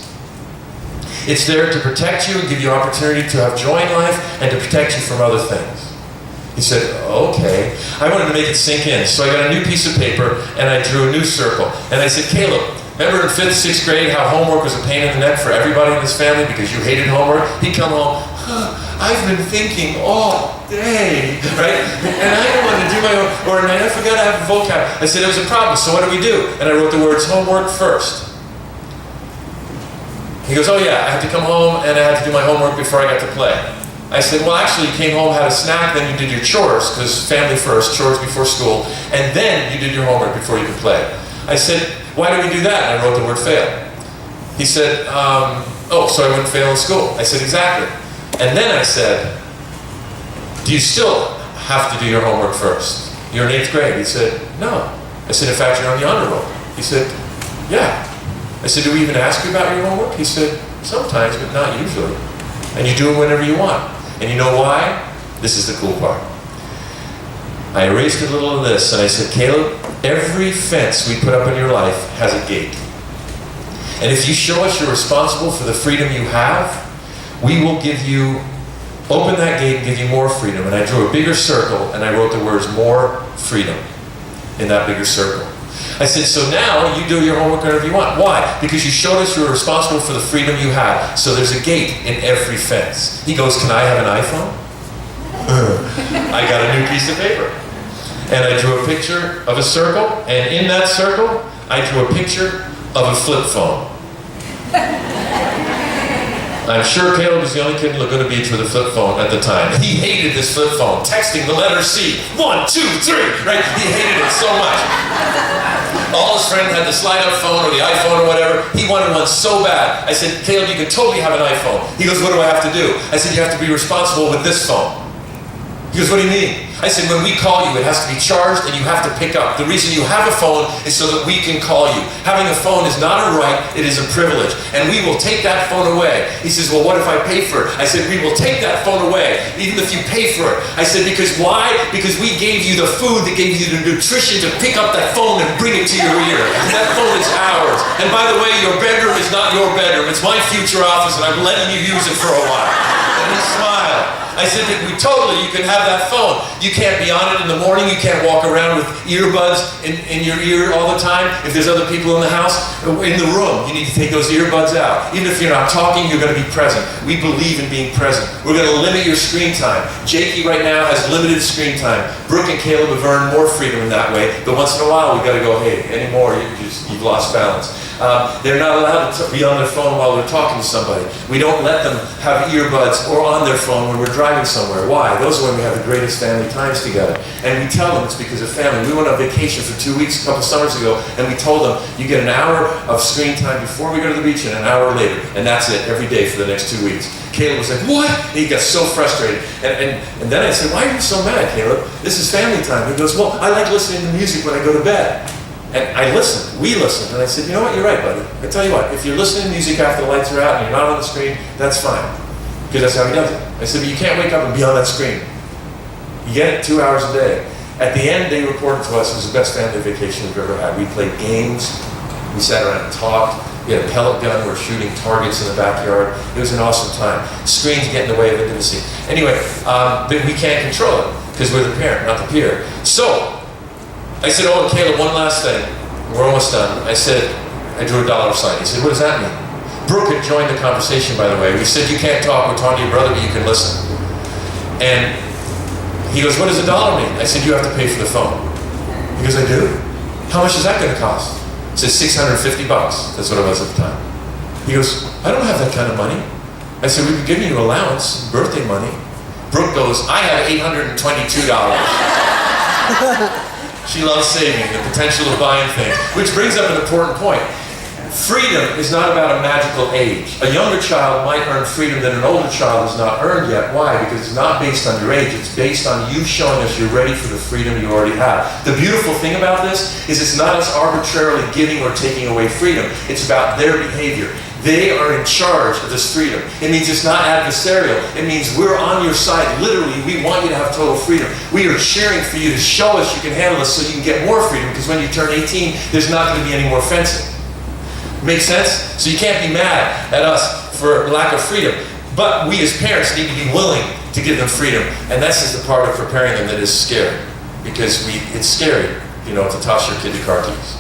It's there to protect you and give you opportunity to have joy in life and to protect you from other things. He said, okay. I wanted to make it sink in, so I got a new piece of paper and I drew a new circle. And I said, Caleb, remember in 5th, 6th grade how homework was a pain in the neck for everybody in this family because you hated homework? He'd come home, I've been thinking all day, right? And I don't want to do my own, or I forgot I have a vocab. I said, it was a problem, so what do we do? And I wrote the words homework first. He goes, oh yeah, I had to come home and I had to do my homework before I got to play. I said, well actually you came home, had a snack, then you did your chores, because family first, chores before school, and then you did your homework before you could play. I said, why do we do that? And I wrote the word fail. He said, oh, so I wouldn't fail in school. I said, exactly. And then I said, do you still have to do your homework first? You're in 8th grade. He said, no. I said, in fact, you're on the honor roll. He said, yeah. I said, do we even ask you about your homework? He said, sometimes, but not usually. And you do it whenever you want. And you know why? This is the cool part. I erased a little of this and I said, Caleb, every fence we put up in your life has a gate. And if you show us you're responsible for the freedom you have, we will give you, open that gate and give you more freedom. And I drew a bigger circle and I wrote the words more freedom in that bigger circle. I said, so now you do your homework whenever you want. Why? Because you showed us you were responsible for the freedom you have. So there's a gate in every fence. He goes, can I have an iPhone? I got a new piece of paper. And I drew a picture of a circle, and in that circle, I drew a picture of a flip phone. I'm sure Caleb was the only kid in Laguna Beach with a flip phone at the time. He hated this flip phone, texting the letter C, 1, 2, 3, right? He hated it so much. All his friends had the slide-up phone or the iPhone or whatever. He wanted one so bad. I said, Caleb, you can totally have an iPhone. He goes, what do I have to do? I said, you have to be responsible with this phone. He goes, what do you mean? I said, when we call you, it has to be charged and you have to pick up. The reason you have a phone is so that we can call you. Having a phone is not a right, it is a privilege. And we will take that phone away. He says, well, what if I pay for it? I said, we will take that phone away, even if you pay for it. I said, because why? Because we gave you the food that gave you the nutrition to pick up that phone and bring it to your ear. And that phone is ours. And by the way, your bedroom is not your bedroom. It's my future office and I'm letting you use it for a while. And he smiled. I said, you can have that phone. You can't be on it in the morning. You can't walk around with earbuds in your ear all the time. If there's other people in the house, in the room, you need to take those earbuds out. Even if you're not talking, you're going to be present. We believe in being present. We're going to limit your screen time. Jakey right now has limited screen time. Brooke and Caleb have earned more freedom in that way. But once in a while, we've got to go, hey, anymore, you've lost balance. They're not allowed to be on their phone while they're talking to somebody. We don't let them have earbuds or on their phone when we're driving somewhere. Why? Those are when we have the greatest family times together. And we tell them it's because of family. We went on vacation for 2 weeks a couple summers ago, and we told them you get an hour of screen time before we go to the beach and an hour later, and that's it every day for the next 2 weeks. Caleb was like, what? And he got so frustrated. And then I said, why are you so mad, Caleb? This is family time. He goes, well, I like listening to music when I go to bed. And I listened, we listened, and I said, you know what, you're right, buddy. I tell you what, if you're listening to music after the lights are out and you're not on the screen, that's fine. Because that's how he does it. I said, but you can't wake up and be on that screen. You get it 2 hours a day. At the end, they reported to us it was the best family vacation we've ever had. We played games, we sat around and talked, we had a pellet gun, we were shooting targets in the backyard. It was an awesome time. Screens get in the way of intimacy. Anyway, but we can't control it, because we're the parent, not the peer. So, I said, oh, and Caleb, one last thing. We're almost done. I said, I drew a dollar sign. He said, what does that mean? Brooke had joined the conversation, by the way. We said, you can't talk. We're talking to your brother, but you can listen. And he goes, what does $1 mean? I said, you have to pay for the phone. He goes, I do? How much is that going to cost? I said, $650. That's what it was at the time. He goes, I don't have that kind of money. I said, we've been giving you allowance, birthday money. Brooke goes, I have $822. She loves saving, the potential of buying things. Which brings up an important point. Freedom is not about a magical age. A younger child might earn freedom that an older child has not earned yet. Why? Because it's not based on your age. It's based on you showing us you're ready for the freedom you already have. The beautiful thing about this is it's not us arbitrarily giving or taking away freedom. It's about their behavior. They are in charge of this freedom. It means it's not adversarial. It means we're on your side. Literally, we want you to have total freedom. We are cheering for you to show us you can handle this so you can get more freedom, because when you turn 18, there's not going to be any more fencing. Make sense? So you can't be mad at us for lack of freedom. But we as parents need to be willing to give them freedom. And that's just the part of preparing them that is scary. Because it's scary, to toss your kid the car keys.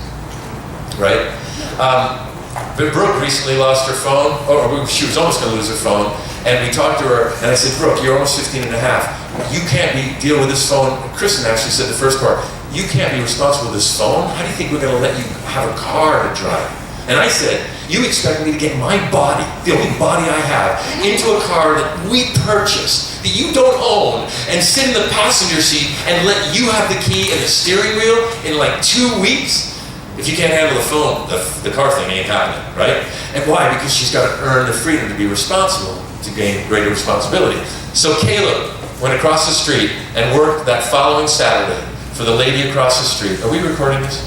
Right? But Brooke recently lost her phone, or she was almost going to lose her phone, and we talked to her, and I said, Brooke, you're almost 15 and a half. You can't deal with this phone. Kristen actually said the first part, you can't be responsible for this phone? How do you think we're going to let you have a car to drive? And I said, you expect me to get my body, the only body I have, into a car that we purchased, that you don't own, and sit in the passenger seat and let you have the key and the steering wheel in like 2 weeks? If you can't handle the phone, the car thing ain't happening, right? And why? Because she's got to earn the freedom to be responsible, to gain greater responsibility. So Caleb went across the street and worked that following Saturday for the lady across the street. Are we recording this?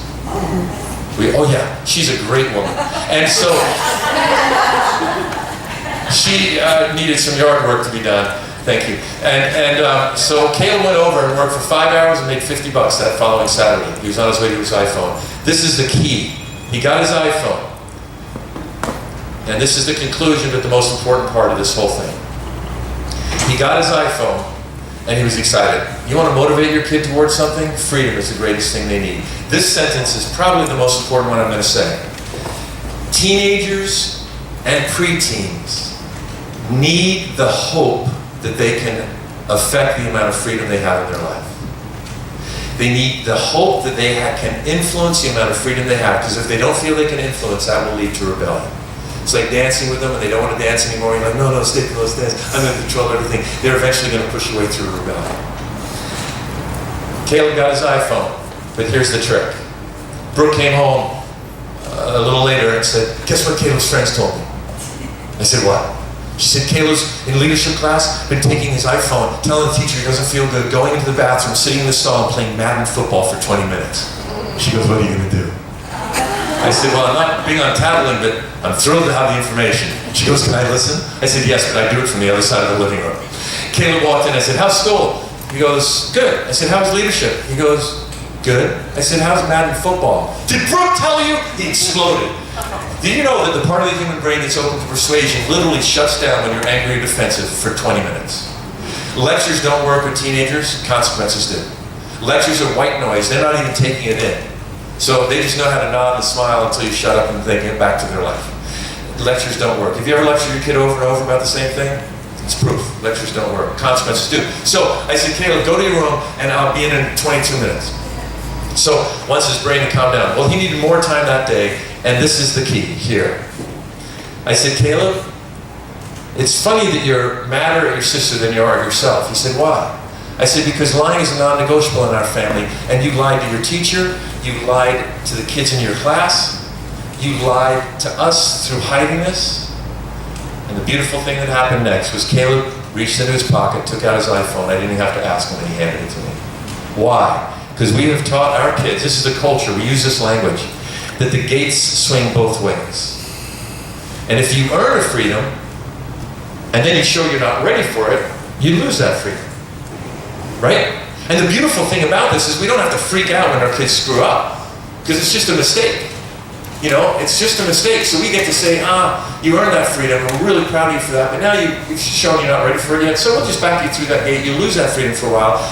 Oh yeah, she's a great woman. And so she needed some yard work to be done. Thank you. And so Caleb went over and worked for 5 hours and made $50 that following Saturday. He was on his way to his iPhone. This is the key. He got his iPhone. And this is the conclusion, but the most important part of this whole thing. He got his iPhone and he was excited. You want to motivate your kid towards something? Freedom is the greatest thing they need. This sentence is probably the most important one I'm going to say. Teenagers and preteens need the hope that they can affect the amount of freedom they have in their life. They need the hope that they can influence the amount of freedom they have, because if they don't feel they can influence, that will lead to rebellion. It's like dancing with them and they don't want to dance anymore. You're like, no, stay close, dance. I'm going to control everything. They're eventually going to push your way through rebellion. Caleb got his iPhone, but here's the trick. Brooke came home a little later and said, guess what Caleb's friends told me? I said, what? She said, Caleb's in leadership class, been taking his iPhone, telling the teacher he doesn't feel good, going into the bathroom, sitting in the stall and playing Madden football for 20 minutes. She goes, what are you going to do? I said, well, I'm not big on tattling, but I'm thrilled to have the information. She goes, can I listen? I said, yes, but I do it from the other side of the living room. Caleb walked in, I said, how's school? He goes, good. I said, how's leadership? He goes, good. I said, how's Madden football? Did Brooke tell you? He exploded. Did you know that the part of the human brain that's open to persuasion literally shuts down when you're angry or defensive for 20 minutes? Lectures don't work with teenagers, consequences do. Lectures are white noise, they're not even taking it in. So they just know how to nod and smile until you shut up and they get back to their life. Lectures don't work. Have you ever lectured your kid over and over about the same thing? It's proof. Lectures don't work. Consequences do. So I said, Caleb, go to your room and I'll be in 22 minutes. So once his brain had calmed down, well, he needed more time that day, and this is the key here. I said, Caleb, it's funny that you're madder at your sister than you are at yourself. He said, why? I said, because lying is a non-negotiable in our family, and you lied to your teacher, you lied to the kids in your class, you lied to us through hiding this. And the beautiful thing that happened next was Caleb reached into his pocket, took out his iPhone. I didn't have to ask him, and he handed it to me. Why? Because we have taught our kids, this is a culture, we use this language, that the gates swing both ways. And if you earn a freedom, and then you show you're not ready for it, you lose that freedom. Right? And the beautiful thing about this is we don't have to freak out when our kids screw up, because it's just a mistake. It's just a mistake. So we get to say, you earned that freedom, we're really proud of you for that, but now you've shown you're not ready for it yet, so we'll just back you through that gate. You lose that freedom for a while.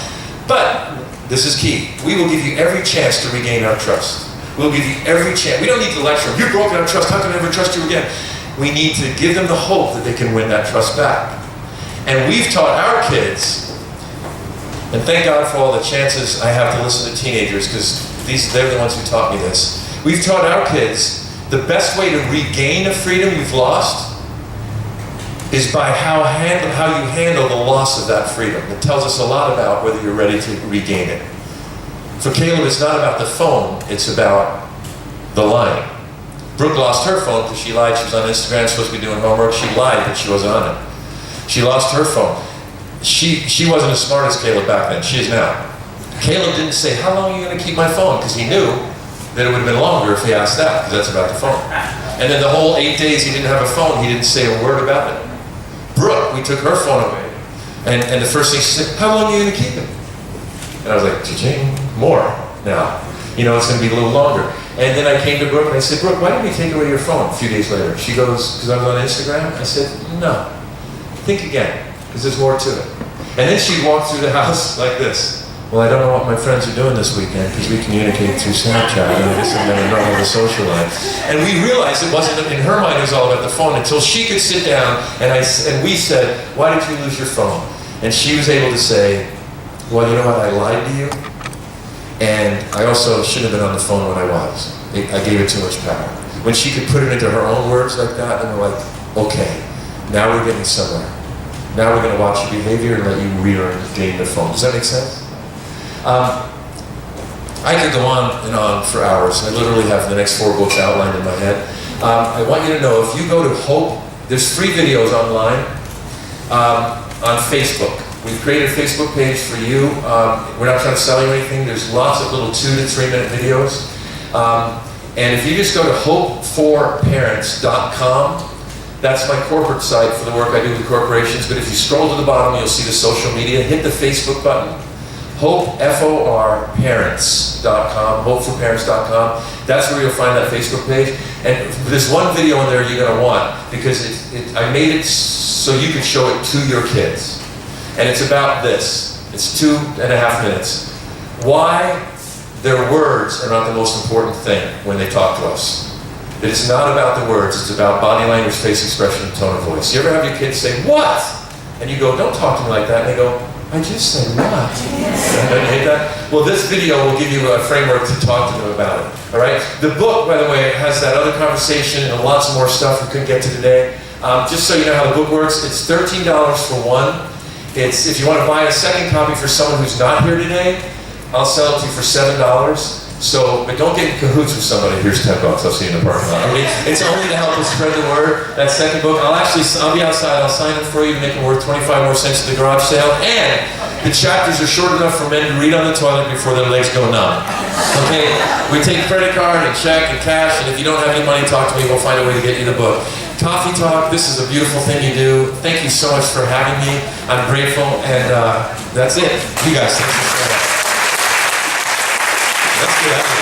But this is key. We will give you every chance to regain our trust. We'll give you every chance. We don't need to lecture them. You've broken our trust. How can I ever trust you again? We need to give them the hope that they can win that trust back. And we've taught our kids, and thank God for all the chances I have to listen to teenagers, because they're the ones who taught me this. We've taught our kids the best way to regain a freedom you've lost is by how you handle the loss of that freedom. It tells us a lot about whether you're ready to regain it. For Caleb, it's not about the phone, it's about the lying. Brooke lost her phone because she lied. She was on Instagram, supposed to be doing homework. She lied, but she wasn't on it. She lost her phone. She wasn't as smart as Caleb back then. She is now. Caleb didn't say, how long are you going to keep my phone? Because he knew that it would have been longer if he asked that, because that's about the phone. And then the whole 8 days he didn't have a phone, he didn't say a word about it. Brooke, we took her phone away. And the first thing she said, how long are you going to keep it? And I was like, cha-ching, more now. You know, it's going to be a little longer. And then I came to Brooke and I said, Brooke, why did we take away your phone a few days later? She goes, because I was on Instagram? I said, no. Think again, because there's more to it. And then she'd walk through the house like this. Well, I don't know what my friends are doing this weekend because we communicate through Snapchat and I guess I've never known how to socialize. And we realized it wasn't, in her mind, it was all about the phone until she could sit down and we said, why did you lose your phone? And she was able to say, well, you know what, I lied to you. And I also shouldn't have been on the phone when I was. I gave it too much power. When she could put it into her own words like that, and we're like, okay, now we're getting somewhere. Now we're going to watch your behavior and let you regain the phone. Does that make sense? I could go on and on for hours. I literally have the next 4 books outlined in my head. I want you to know, if you go to Hope, there's free videos online on Facebook. We've created a Facebook page for you. We're not trying to sell you anything. There's lots of little 2 to 3 minute videos. And if you just go to hopeforparents.com, that's my corporate site for the work I do with corporations. But if you scroll to the bottom, you'll see the social media. Hit the Facebook button. Hope, F-O-R-parents.com, hopeforparents.com. That's where you'll find that Facebook page. And there's one video in there you're going to want, because I made it so you can show it to your kids. And it's about this. It's 2.5 minutes. Why their words are not the most important thing when they talk to us. That it's not about the words, it's about body language, face expression, and tone of voice. You ever have your kids say, what? And you go, don't talk to me like that. And they go, I just said what? Don't you hate that? Well, this video will give you a framework to talk to them about it. All right? The book, by the way, has that other conversation and lots more stuff we couldn't get to today. Just so you know how the book works, it's $13 for one. If you want to buy a second copy for someone who's not here today, I'll sell it to you for $7. But don't get in cahoots with somebody. Here's $10. I'll see you in the parking lot. I mean, it's only to help us spread the word. That second book, I'll be outside. I'll sign it for you to make it worth 25 more cents at the garage sale. And the chapters are short enough for men to read on the toilet before their legs go numb. Okay? We take credit card and check and cash, and if you don't have any money, talk to me. We'll find a way to get you the book. Coffee Talk, this is a beautiful thing you do. Thank you so much for having me. I'm grateful, and that's it. You guys, thank you so much. Let's get out of here.